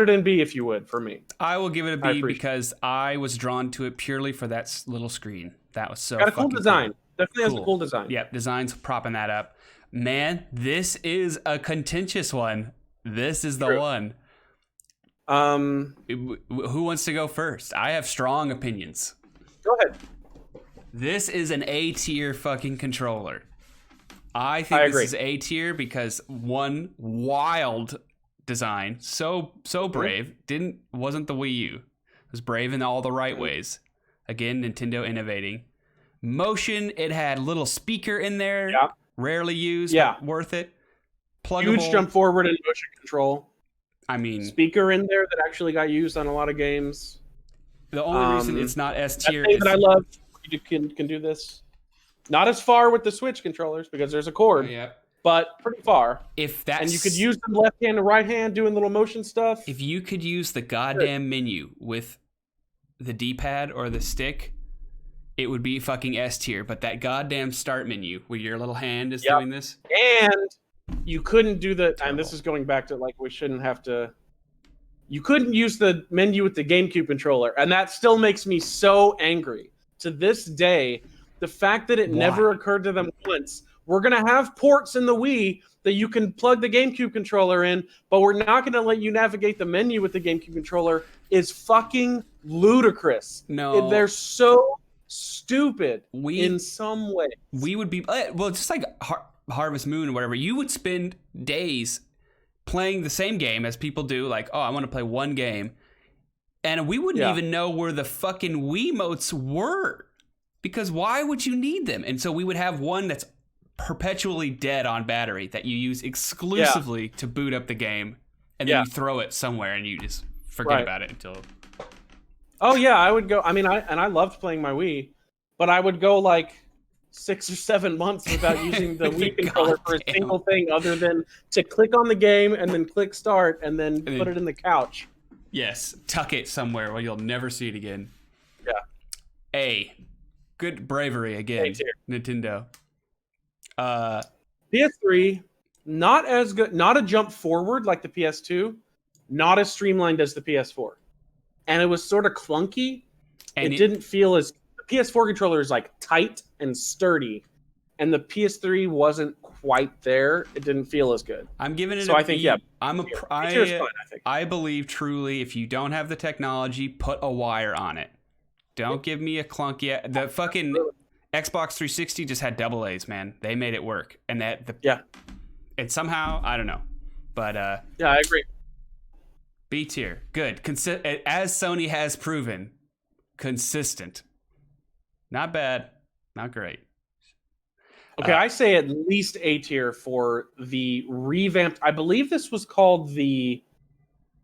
it in B if you would, for me. I will give it a B because I was drawn to it purely for that little screen. That was so got a cool design. Cool. Definitely has a cool design. Yep, design's propping that up. Man, this is a contentious one. This is the one. Who wants to go first? I have strong opinions. Go ahead. This is an A tier fucking controller. I think this is A tier because one, wild design, so brave. Wasn't the Wii U. It was brave in all the right ways. Again, Nintendo innovating. Motion, it had a little speaker in there. Yeah. Rarely used, but worth it. Pluggable. Huge jump forward in motion control. I mean, speaker in there that actually got used on a lot of games. The only reason it's not S tier is that I love you can do this. Not as far with the Switch controllers because there's a cord, but pretty far. And you could use them left hand and right hand doing little motion stuff. If you could use the goddamn menu with the D-pad or the stick, it would be fucking S tier. But that goddamn start menu where your little hand is doing this, and you couldn't do and this is going back to we shouldn't have to. You couldn't use the menu with the GameCube controller, and that still makes me so angry to this day. The fact that it never occurred to them once. We're gonna have ports in the Wii that you can plug the GameCube controller in, but we're not gonna let you navigate the menu with the GameCube controller. Is fucking ludicrous. No, they're so stupid in some way. We would be just like Harvest Moon or whatever. You would spend days playing the same game as people do. I want to play one game, and we wouldn't even know where the fucking Wiimotes were because why would you need them? And so we would have one that's perpetually dead on battery that you use exclusively to boot up the game, and then you throw it somewhere and you just forget about it until. Oh yeah, I would go. I mean, I loved playing my Wii, but I would go 6 or 7 months without using the Wii controller for a single thing other than to click on the game and then click start and then put it in the couch. Yes, tuck it somewhere where you'll never see it again. Yeah. A. Good bravery again, Nintendo. PS3, not as good, not a jump forward like the PS2, not as streamlined as the PS4. And it was sort of clunky. And it didn't feel as... The PS4 controller is tight and sturdy, and the PS3 wasn't quite there. It didn't feel as good. I'm giving it. So I think I believe truly, if you don't have the technology, put a wire on it. Don't give me a clunky. The fucking Xbox 360 just had double A's, man. They made it work, and and somehow I don't know, but I agree. B tier, good. As Sony has proven, consistent. Not bad, not great. Okay, I say at least A tier for the revamped. I believe this was called the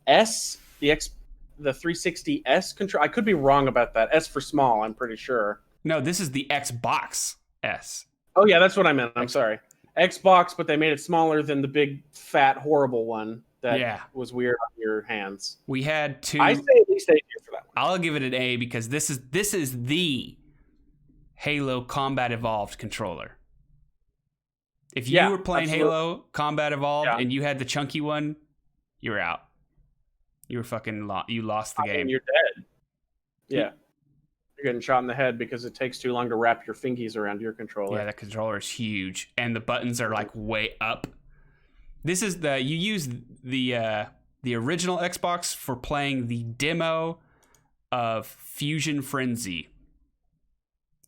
360S control. I could be wrong about that. S for small, I'm pretty sure. No, this is the Xbox S. Oh yeah, that's what I meant. I'm sorry. Xbox, but they made it smaller than the big, fat, horrible one that was weird on your hands. We had two. I say at least A tier for that one. I'll give it an A because this is the Halo Combat Evolved controller. If you were playing absolutely. Halo Combat Evolved Yeah. and you had the chunky one, you were out. You were fucking you lost the game. You're dead. Yeah. You're getting shot in the head because it takes too long to wrap your fingies around your controller. Yeah, the controller is huge, and the buttons are like way up. This is you use the original Xbox for playing the demo of Fusion Frenzy,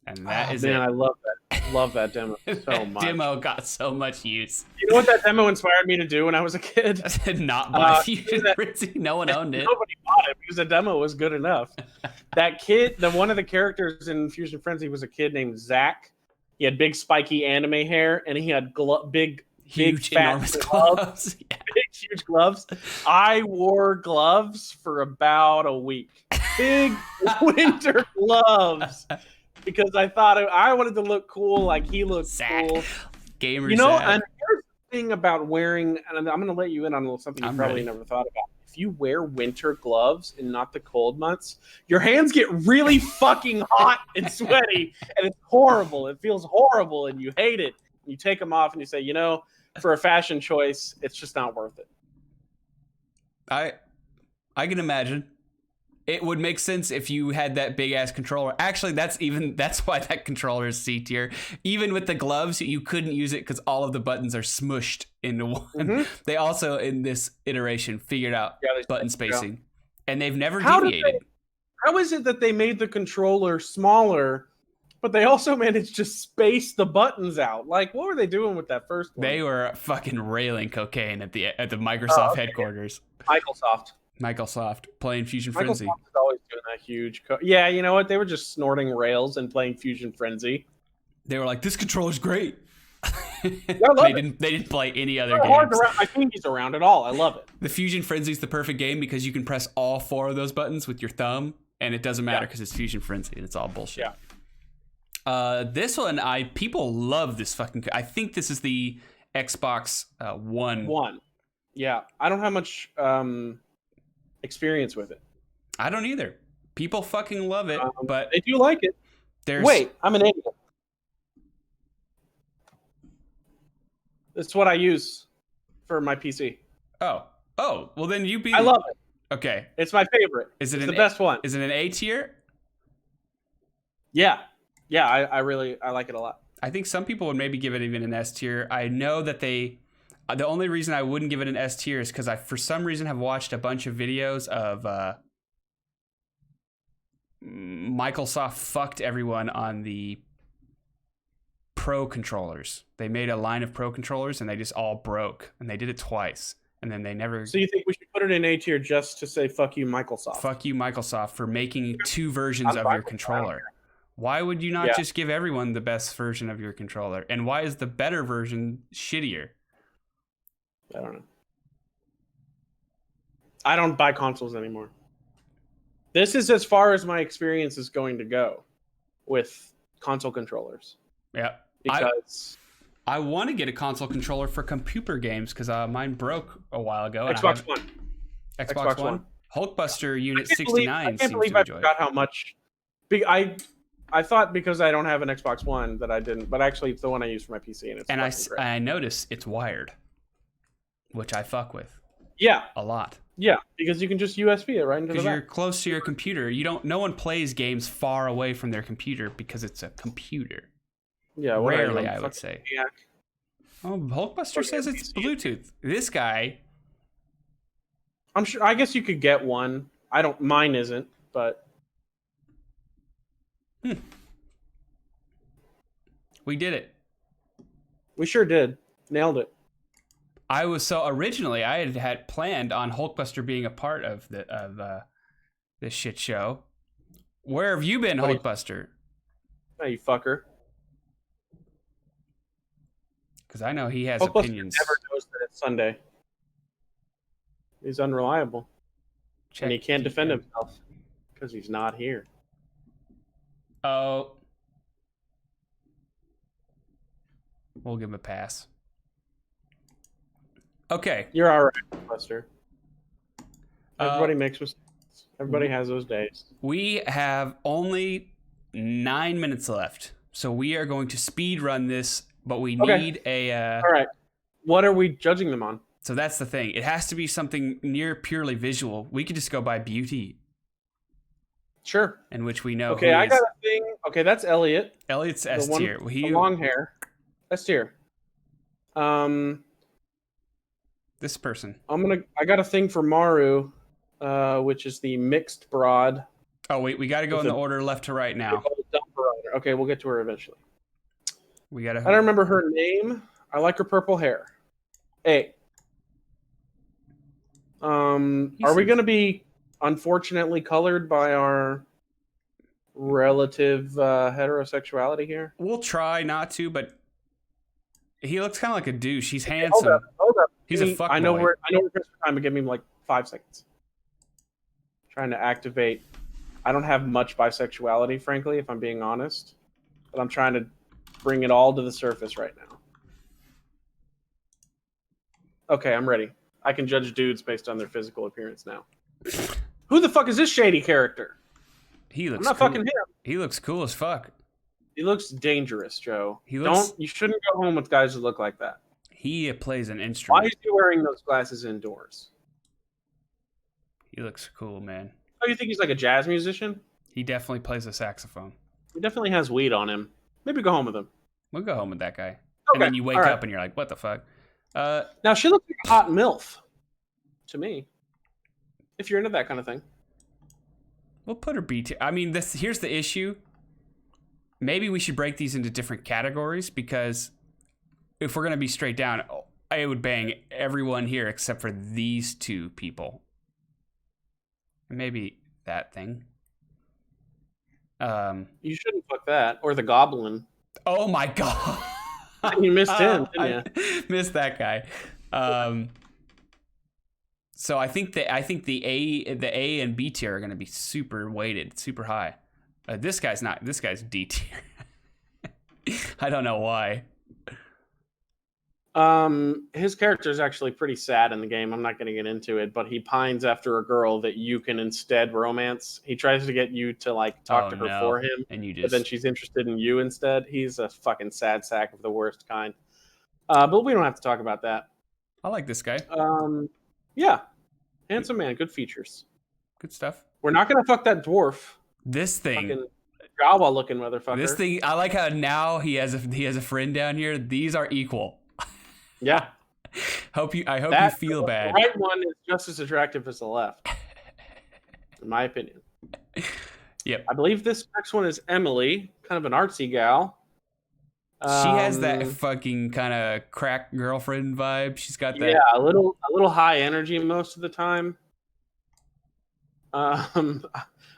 and that is man, it. I love that. Love that demo so That much. demo got so much use. You know what that demo inspired me to do when I was a kid? I said not buy Fusion Frenzy. No one owned it. Nobody bought it because the demo was good enough. That kid, one of the characters in Fusion Frenzy was a kid named Zach. He had big spiky anime hair, and he had big, Huge, fat enormous gloves. gloves. Yeah. Big, huge gloves. I wore gloves for about a week. Big winter gloves. Because I thought I wanted to look cool, like he looked Zach. cool. Gamer You know, Zach. and here's the thing about wearing, and I'm going to let you in on something you I'm probably ready. never thought about. If you wear winter gloves and not the cold months, your hands get really fucking hot and sweaty, and it's horrible. It feels horrible, and you hate it. You take them off, and you say, you know, for a fashion choice, it's just not worth it. I can imagine. It would make sense if you had that big ass controller. Actually, that's why that controller is C tier. Even with the gloves, you couldn't use it because all of the buttons are smushed into one. Mhm. They also, in this iteration, figured out Yeah, button spacing, and they've never How did deviated. How is it that they made the controller smaller, but they also managed to space the buttons out? Like, what were they doing with that first one? They were fucking railing cocaine at the Microsoft headquarters. Microsoft playing Fusion Frenzy. Microsoft is always doing that huge. Yeah, you know what? They were just snorting rails and playing Fusion Frenzy. They were like, "This controller's great." love they it. didn't play any other It's hard to games. wrap my fingers around at all. I love it. The Fusion Frenzy is the perfect game because you can press all 4 of those buttons with your thumb, and it doesn't matter because it's Fusion Frenzy and it's all bullshit. Yeah. This one, people love this fucking. I think this is the Xbox One. One. Yeah, I don't have much experience with it. I don't either. People fucking love it, but They do like it. there's Wait, I'm an idiot. That's what I use for my PC. Oh, well then you be. I love it. Okay, It's my favorite. is it It's an the best one? Is it an A tier? Yeah. I really like it a lot. I think some people would maybe give it even an S tier. I know that they. The only reason I wouldn't give it an S tier is because I, for some reason, have watched a bunch of videos of Microsoft fucked everyone on the Pro controllers. They made a line of Pro controllers and they just all broke, and they did it twice, and then they never. So you think we should put it in A tier just to say fuck you, Microsoft? Fuck you, Microsoft, for making 2 versions I'm of fine your with that. controller. Why would you not Yeah. just give everyone the best version of your controller? And why is the better version shittier? I don't know. I don't buy consoles anymore. This is as far as my experience is going to go with console controllers Yeah. because I want to get a console controller for computer games because mine broke a while ago. and I Xbox haven't- One. Xbox Xbox One. One. Hulkbuster Unit I 69 can't seems believe to I enjoy it. forgot how much. I thought because I don't have an Xbox One that I didn't, but actually it's the one I use for my PC, and it's And fucking great. I notice it's wired, which I fuck with Yeah, a lot. yeah, because you can just USB it right into the Because you're back. close to your computer. No one plays games far away from their computer because it's a computer. Yeah, what are you, Rarely, a I would fucking say. maniac? Oh, Hulkbuster Fucking says it's PC. Bluetooth. This guy, I'm sure. I guess you could get one. I don't. Mine isn't, but we did it. we sure did. Nailed it. I was originally I had planned on Hulkbuster being a part of this shit show. Where have you been, What do you- Hulkbuster? Oh, you fucker. Because I know he has Hulkbuster opinions. never knows that it's Sunday. He's unreliable, and he can't defend himself because he's not here. Oh, we'll give him a pass. Okay. You're all right, Buster. Everybody makes mistakes. Everybody has those days. We have only 9 minutes left, so we are going to speed run this but we Okay. need a. All right. What are we judging them on? So that's the thing. It has to be something near purely visual. We could just go by beauty, Sure. in which we know. Okay, who I is. got a thing. Okay, that's Elliot. Elliot's The S one tier. with the long hair. S tier. This person. I got a thing for Maru, which is the mixed broad. Oh wait, we got to go in the order left to right now. Okay, we'll get to her eventually. We got to. I don't remember her name. I like her purple hair. A. Are we going to be unfortunately colored by our relative heterosexuality here? We'll try not to, but he looks kind of like a douche. He's handsome. Hold up. He's a fuckboy. I know we're pressed for time, but give me like 5 seconds. Trying to activate. I don't have much bisexuality, frankly, if I'm being honest. But I'm trying to bring it all to the surface right now. Okay, I'm ready. I can judge dudes based on their physical appearance now. Who the fuck is this shady character? He looks. I'm not cool. fucking him. He looks cool as fuck. He looks dangerous, Joe. He looks. You shouldn't go home with guys who look like that. He plays an Why instrument. is he wearing those glasses indoors? He looks cool, man. Oh, you think he's like a jazz musician? He definitely plays a saxophone. He definitely has weed on him. Maybe go home with him. We'll go home with that guy. Okay, And then you wake all right. up and you're like, what the fuck? Now, she looks like a hot MILF to me. If you're into that kind of thing. We'll put her B tier. I mean, here's the issue. Maybe we should break these into different categories, because if we're going to be straight down, I would bang everyone here except for these two people. Maybe that thing. You shouldn't fuck that. Or the goblin. Oh my god. You missed him, didn't I missed that guy. So I think the A and B tier are going to be super weighted, super high. This guy's not. This guy's D tier. I don't know why. His character is actually pretty sad in the game. I'm not going to get into it, but he pines after a girl that you can instead romance. He tries to get you to like talk to her for him, and you just. but then she's interested in you instead. He's a fucking sad sack of the worst kind. But we don't have to talk about that. I like this guy. Yeah, handsome man, good features. Good stuff. We're not going to fuck that dwarf. This thing. Fucking Jawa looking motherfucker. This thing. I like how now he has a friend down here. These are equal. Yeah. I hope you feel bad. The right one is just as attractive as the left, in my opinion. Yep. I believe this next one is Emily, kind of an artsy gal. She has that fucking kind of crack girlfriend vibe. She's got that. Yeah, a little high energy most of the time. I'm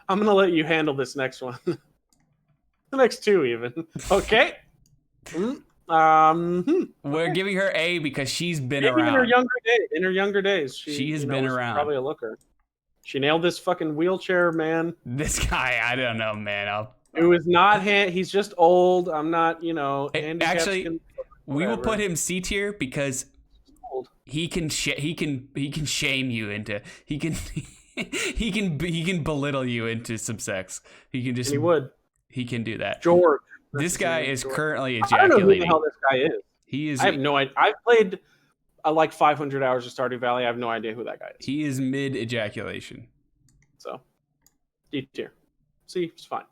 gonna let you handle this next one. The next two, even. Okay. We're giving her A because she's been maybe around. In her younger days, she has been was around. Probably a looker. She nailed this fucking wheelchair man. This guy, I don't know, man. Who is not he's just old. I'm not, handicapped. Actually, we will put him C tier because he can shame you into he can belittle you into some sex. He can just he can do that. George. This guy is currently I don't know who the ejaculating. hell this guy is. He is. I have no idea. I've played like 500 hours of Stardew Valley. I have no idea who that guy is. He is mid ejaculation. So, D tier. See, it's fine.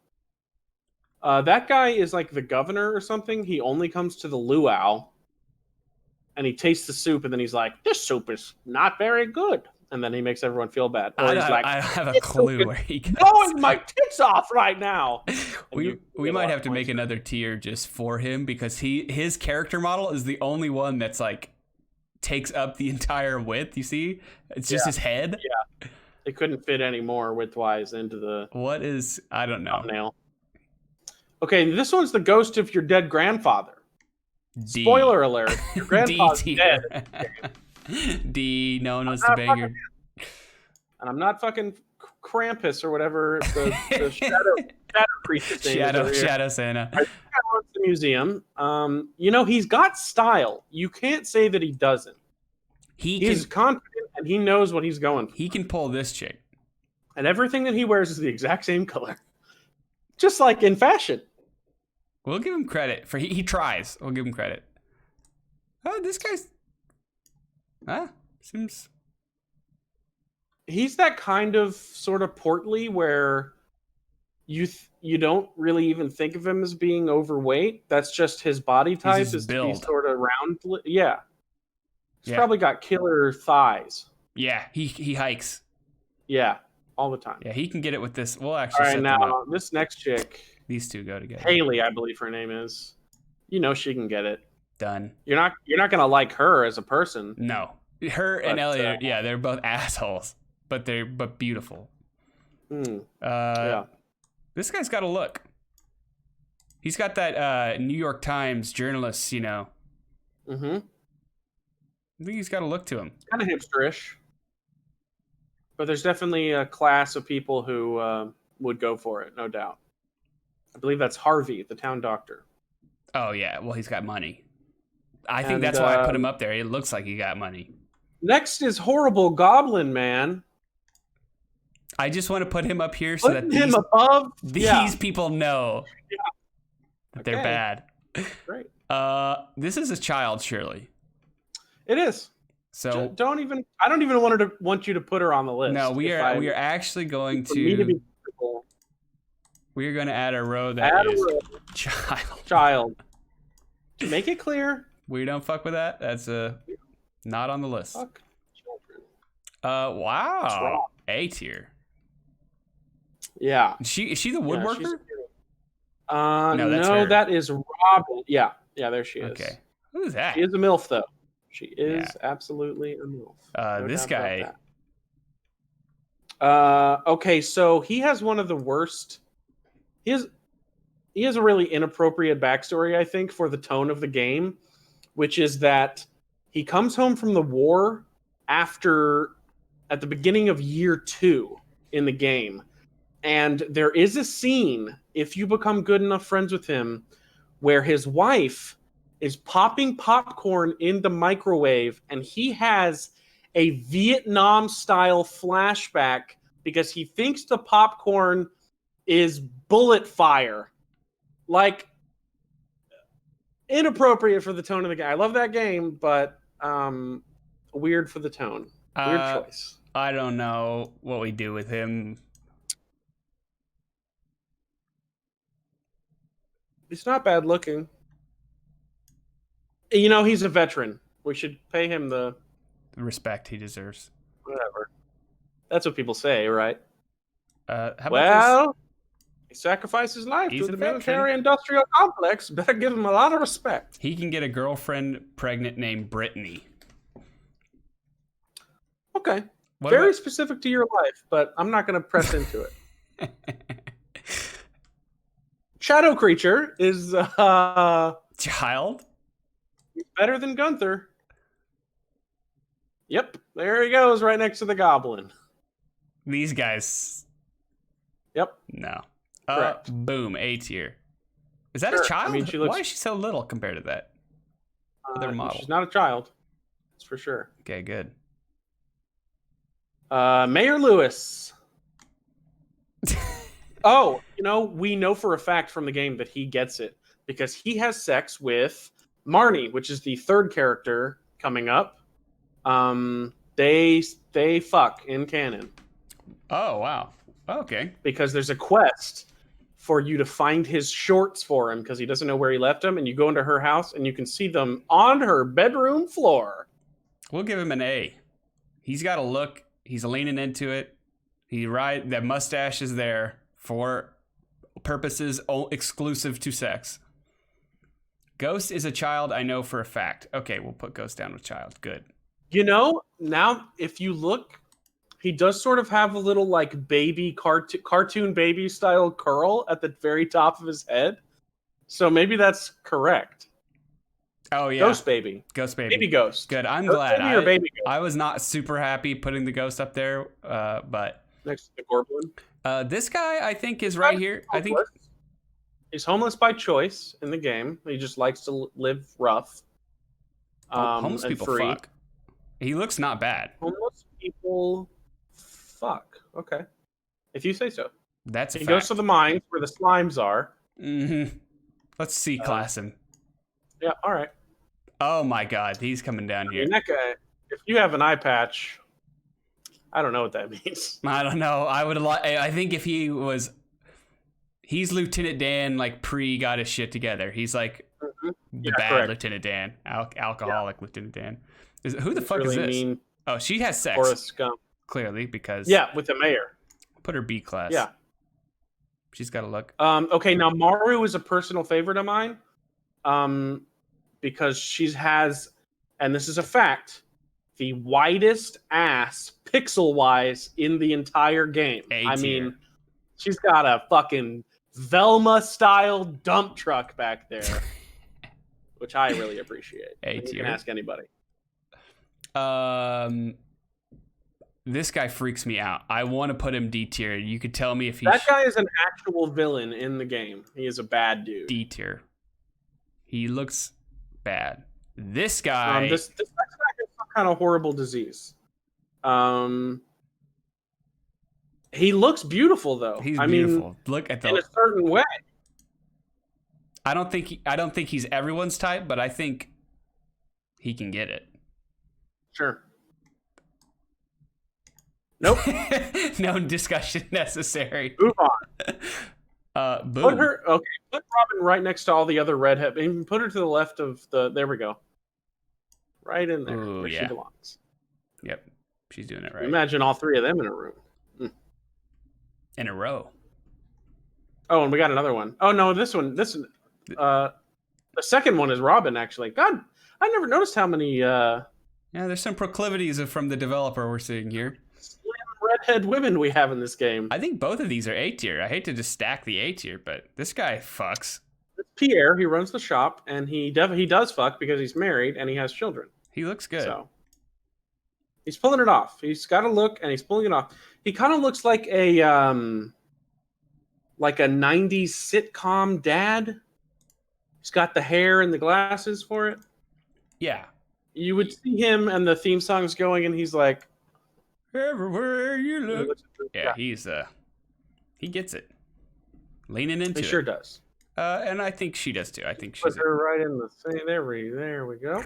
That guy is like the governor or something. He only comes to the luau, and he tastes the soup, and then he's like, "This soup is not very good," and then he makes everyone feel bad. Or he's like, I have a clue where he goes. blowing my tits off right now. We might have to make another tier just for him because his character model is the only one that's like takes up the entire width. You see, it's just his head. Yeah, it couldn't fit any more widthwise into the. What is? I don't know. Thumbnail. Okay, this one's the ghost of your dead grandfather. D. Spoiler alert: your grandfather's D dead. D. No one wants to bang your. And I'm not fucking Krampus or whatever the shadow priest's name is. Shadow Santa. I think I wrote the museum. He's got style. You can't say that he doesn't. He's confident and he knows what he's going for. He can pull this chick. And everything that he wears is the exact same color. Just like in fashion. We'll give him credit for he tries. We'll give him credit. Oh, this guy's. Seems. He's that kind of sort of portly where you don't really even think of him as being overweight. That's just his body type his is to be build. sort of round. Yeah. He's Yeah. probably got killer thighs. Yeah, he hikes. Yeah, all the time. Yeah, he can get it with this. We'll actually All right, set them up. now this next chick, These two go together. Haley, I believe her name is. You know she can get it. Done. You're not gonna like her as a person. No, her and But, Elliot. Yeah, they're both assholes, but they're beautiful. Yeah. This guy's got a look. He's got that New York Times journalist, Mm-hmm. I think he's got a look to him. Kind of hipsterish. But there's definitely a class of people who would go for it, no doubt. I believe that's Harvey, the town doctor. Oh yeah, well he's got money. I think that's why I put him up there. It looks like he got money. Next is Horrible Goblin Man. I just want to put him up here so that Putting him above these people know that they're Okay. bad. Great. This is a child, surely. It is. So I don't even want you to put her on the list. no, we are actually going for me to be to comfortable. we're going to add a row that Add a is row. child. Child. To make it clear, We don't fuck with that. That's not on the list. fuck children. Wow. wrong. A tier. Yeah. Is she the Yeah, woodworker? she's- No, no, that's her. that is Robin. Yeah, there she is. Okay. Who's that? She is a MILF, though. She is absolutely a MILF. No This doubt guy. about that. Okay, so he has one of the worst. He has a really inappropriate backstory, I think, for the tone of the game, which is that he comes home from the war at the beginning of year 2 in the game. And there is a scene, if you become good enough friends with him, where his wife is popping popcorn in the microwave and he has a Vietnam-style flashback because he thinks the popcorn is bullet fire. Like, inappropriate for the tone of the game. I love that game, but weird for the tone. Weird choice. I don't know what we do with him. He's not bad looking. You know, he's a veteran. We should pay him the Respect he deserves. whatever. That's what people say, right? How about Well, he sacrificed his life He's to a the veteran. military-industrial complex. Better give him a lot of respect. this? He can get a girlfriend pregnant named Brittany. Okay. What Very about- specific to your life, but I'm not going to press into it. Shadow Creature is Child? better than Gunther. Yep, there he goes, right next to the goblin. These guys. Yep. No. Correct. Boom. A tier. Is that a Sure. child? I mean, she looks- Why is she so little compared to that other model? She's not a child. That's for sure. Okay, good. Mayor Lewis. Oh, we know for a fact from the game that he gets it because he has sex with Marnie, which is the third character coming up. They fuck in canon Oh, wow. Okay. because there's a quest for you to find his shorts for him because he doesn't know where he left them, and you go into her house and you can see them on her bedroom floor. We'll give him an A. He's got a look. He's leaning into it. That mustache is there for purposes exclusive to sex. Ghost is a child, I know for a fact. Okay, we'll put Ghost down with child. Good. Now if you look, he does sort of have a little like baby cartoon baby style curl at the very top of his head. So maybe that's correct. Oh yeah. Ghost baby. Ghost baby. Baby ghost. Good. I'm Ghost glad. baby or baby ghost? I was not super happy putting the Ghost up there, but Next to the Goblin. this guy I think is right here. I think He's homeless by choice in the game. He just likes to live rough. homeless and people free. fuck. He looks not bad. Homeless people fuck. Okay. If you say so. That's a He fact. goes to the mines where the slimes are. Mm-hmm. Let's C class him. Yeah, all right. Oh my God, he's coming down I here. mean, that guy. If you have an eye patch, I don't know what that means. I don't know. I think if he's Lieutenant Dan, like got his shit together. He's like Mhm. the Yeah, bad correct. Lieutenant Dan, alcoholic Lieutenant Dan. Who the It's fuck really is this? mean Oh, she has sex Forrest Gump. clearly because Yeah, with the mayor. put her B class. Yeah. She's got to look. Okay, now Maru is a personal favorite of mine, because she has, and this is a fact, the widest ass pixel wise in the entire game. I A-tier. mean, she's got a fucking Velma style dump truck back there, which I really appreciate. You A-tier. can ask anybody. This guy freaks me out. I want to put him D tier. You could tell me if he's That guy is an actual villain in the game. He is a bad dude. D tier. He looks bad. This guy. This next guy has some kind of horrible disease. He looks beautiful though. He's I beautiful. mean, Look at in a the. certain way. I don't think he's everyone's type, but I think he can get it. Sure. Nope. No discussion necessary. Move on. Boom. Put Robin right next to all the other redhead. Even put her to the left of the. There we go. Right in there, Ooh, where she yeah. belongs. Yep, she's doing it right. Imagine all three of them in a room. In a row. Oh, and we got another one. Oh no, this one. The second one is Robin. Actually, God, I never noticed how many Yeah, there's some proclivities from the developer we're seeing here. slim redhead women we have in this game. I think both of these are A tier. I hate to just stack the A tier, but this guy fucks. It's Pierre. He runs the shop, and he does fuck because he's married and he has children. He looks good. So he's pulling it off. He's got a look, and he's pulling it off. He kind of looks like a 90s sitcom dad. He's got the hair and the glasses for it. Yeah. You would see him, and the theme song's going, and he's like, Everywhere you look. Yeah, yeah, he gets it. Leaning into he it. sure does. And I think she does too. I think Put she's her right in the thing. There we go.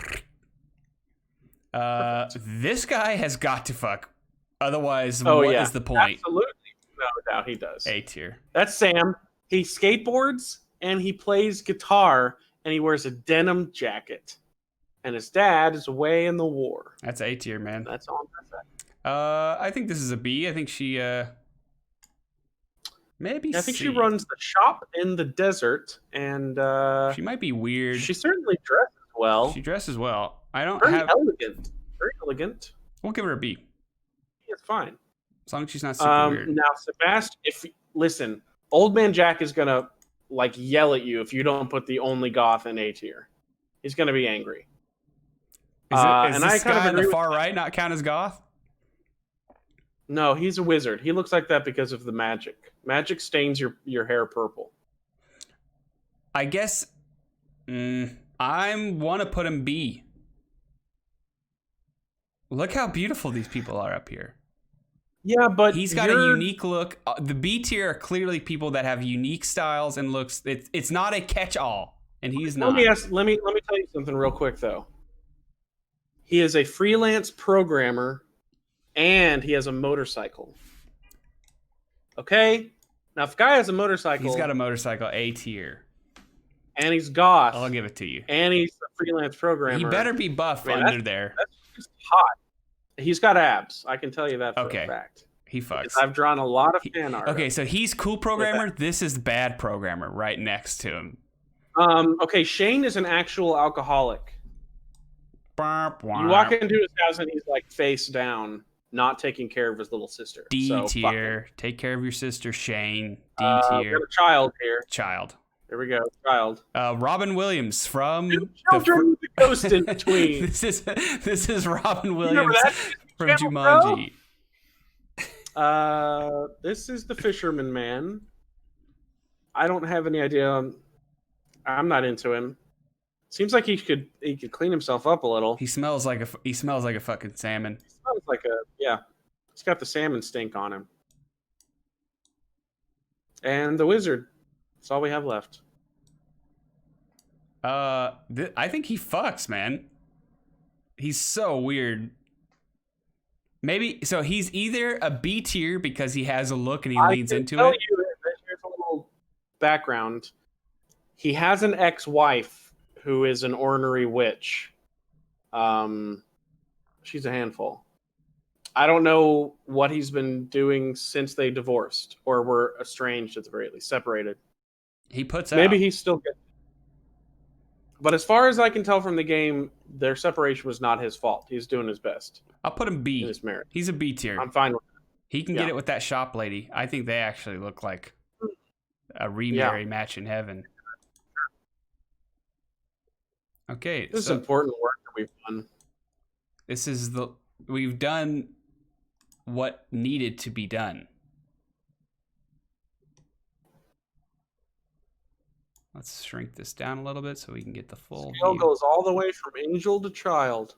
this guy has got to fuck. Otherwise, Oh, what yeah. is the point? Absolutely. No doubt he does. A tier. That's Sam. He skateboards and he plays guitar and he wears a denim jacket. And his dad is away in the war. That's A tier, man. That's all I'm gonna say. I think this is a B. I think she maybe I think C. she runs the shop in the desert, and She might be weird. she certainly dresses well. She dresses well. I don't Very have. elegant. Very elegant. We'll give her a B. It's fine. As long as she's not super weird. Now, Sebastian, listen, Old Man Jack is gonna like yell at you if you don't put the only goth in A tier. He's gonna be angry. Is and I this kind of guy on the agree with far right not count as goth? No, he's a wizard. He looks like that because of the magic. Magic stains your hair purple. I guess I want to put him B. Look how beautiful these people are up here. Yeah, but He's got a unique look. The B tier are clearly people that have unique styles and looks. It's not a catch-all, and he's not. Let me tell you something real quick though. He is a freelance programmer, and he has a motorcycle. Okay, now if a guy has a motorcycle, He's got a motorcycle A tier. and he's goth, I'll give it to you. and he's a freelance programmer. He better be buff Man, under there. That's just hot. He's got abs. I can tell you that for Okay. a fact. He fucks. Because I've drawn a lot of fan art. Okay, so he's cool programmer. This is bad programmer right next to him. Okay, Shane is an actual alcoholic. You walk into his house and he's like face down, not taking care of his little sister. D So, fuck tier. him. Take care of your sister, Shane. D We tier. got a child here. Child. There we go, child. Robin Williams from Two children with a ghost in between. this is Robin Remember Williams that? from Channel, Jumanji. This is the Fisherman Man. I don't have any idea. I'm not into him. Seems like he could clean himself up a little. He smells like a fucking salmon. Sounds like he's got the salmon stink on him. And the wizard. That's all we have left. I think he fucks, man. He's so weird. Maybe so. He's either a B tier because he has a look and he leans into it. Here's a little background. He has an ex-wife who is an ornery witch. She's a handful. I don't know what he's been doing since they divorced or were estranged at the very least, separated. He puts out. Maybe he's still good. But as far as I can tell from the game, their separation was not his fault. He's doing his best. I'll put him B. In his marriage. He's a B tier. I'm fine with that. He can get it with that shop lady. I think they actually look like a remarry match in heaven. Okay. This is important work that we've done. We've done what needed to be done. Let's shrink this down a little bit so we can get the full Scale view. goes all the way from angel to child.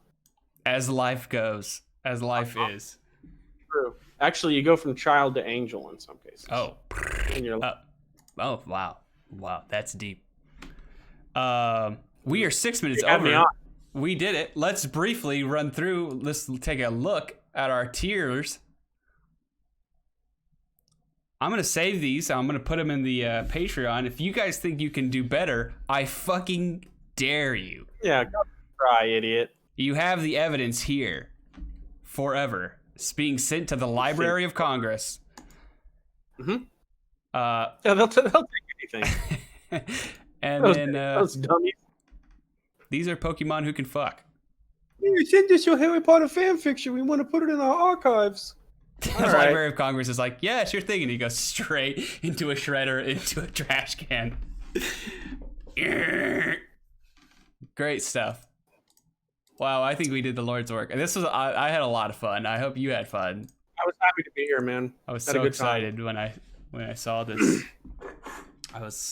As life goes, as life is. True. Actually, you go from child to angel in some cases. Oh. In your life. Oh, wow. Wow, that's deep. We are 6 minutes You had me over. on. We did it. Let's briefly run through. Let's take a look at our tiers. I'm going to save these. I'm going to put them in the Patreon. If you guys think you can do better, I fucking dare you. Yeah, go try, idiot. You have the evidence here. Forever. It's being sent to the Library of Congress. Mm-hmm. Yeah, they'll take anything. And those dummies. These are Pokemon who can fuck. You sent us your Harry Potter fan fiction. We want to put it in our archives. The All right. Library of Congress is like, yeah, sure thing. And he goes straight into a shredder, into a trash can. Great stuff. Wow, I think we did the Lord's work. And this was, I had a lot of fun. I hope you had fun. I was happy to be here, man. I was Had a so good excited when I saw this.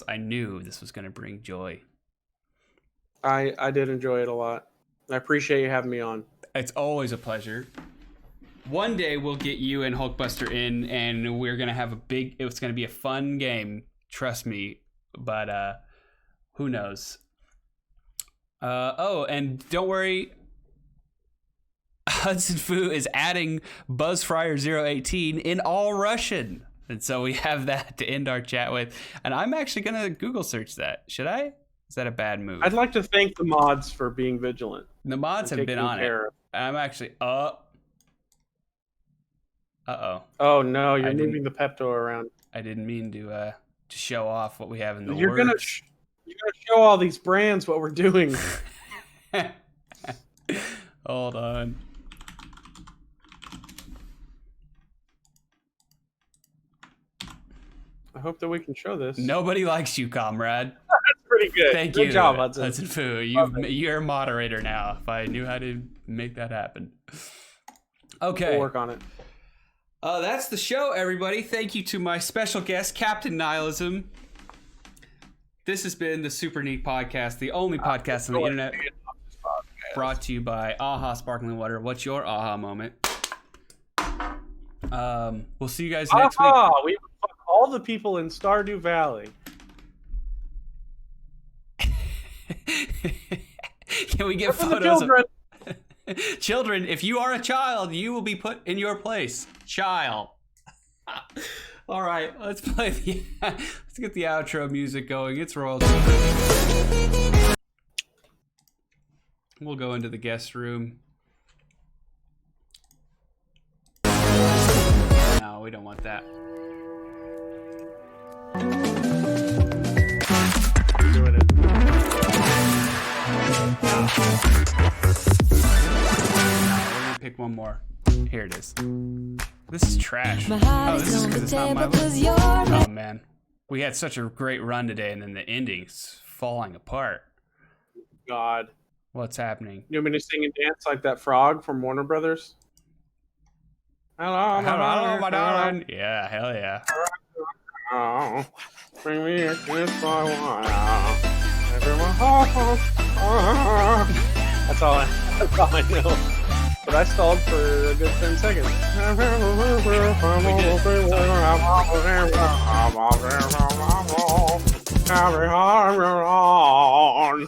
I knew this was going to bring joy. I did enjoy it a lot. I appreciate you having me on. It's always a pleasure. One day we'll get you and Hulkbuster in, and we're gonna have it's gonna be a fun game. Trust me. But who knows? And don't worry. Hudson Fu is adding BuzzFryer018 in all Russian, and so we have that to end our chat with. And I'm actually gonna Google search that. Should I? Is that a bad move? I'd like to thank the mods for being vigilant. The mods have been on it. Of. I'm actually Uh-oh. Oh no, you're moving the Pepto around. I didn't mean to show off what we have in the You're works. gonna show all these brands what we're doing. Hold on. I hope that we can show this. Nobody likes you, comrade. That's pretty good. Thank you. Good job, Hudson. Hudson Fu. You're a moderator now. If I knew how to make that happen. Okay. We'll work on it. That's the show, everybody. Thank you to my special guest, Captain Nihilism. This has been the Super Neat Podcast, the only podcast on the internet brought to you by Aha Sparkling Water. What's your aha moment? We'll see you guys next week. We would fuck all the people in Stardew Valley. Can we get photos of children? If you are a child, you will be put in your place. Child. All right, let's get the outro music going. It's royalty. We'll go into the guest room. No, we don't want that. Doing it. We're gonna pick one more. Here it is. This is trash. Oh, this is because it's not my list. Oh man, we had such a great run today, and then the ending's falling apart. God. What's happening? You want me to sing and dance like that frog from Warner Brothers? Hello, my darling. Yeah, hell yeah. Oh, bring me a kiss for a while. That's all I know. But I stalled for a good 10 seconds. on.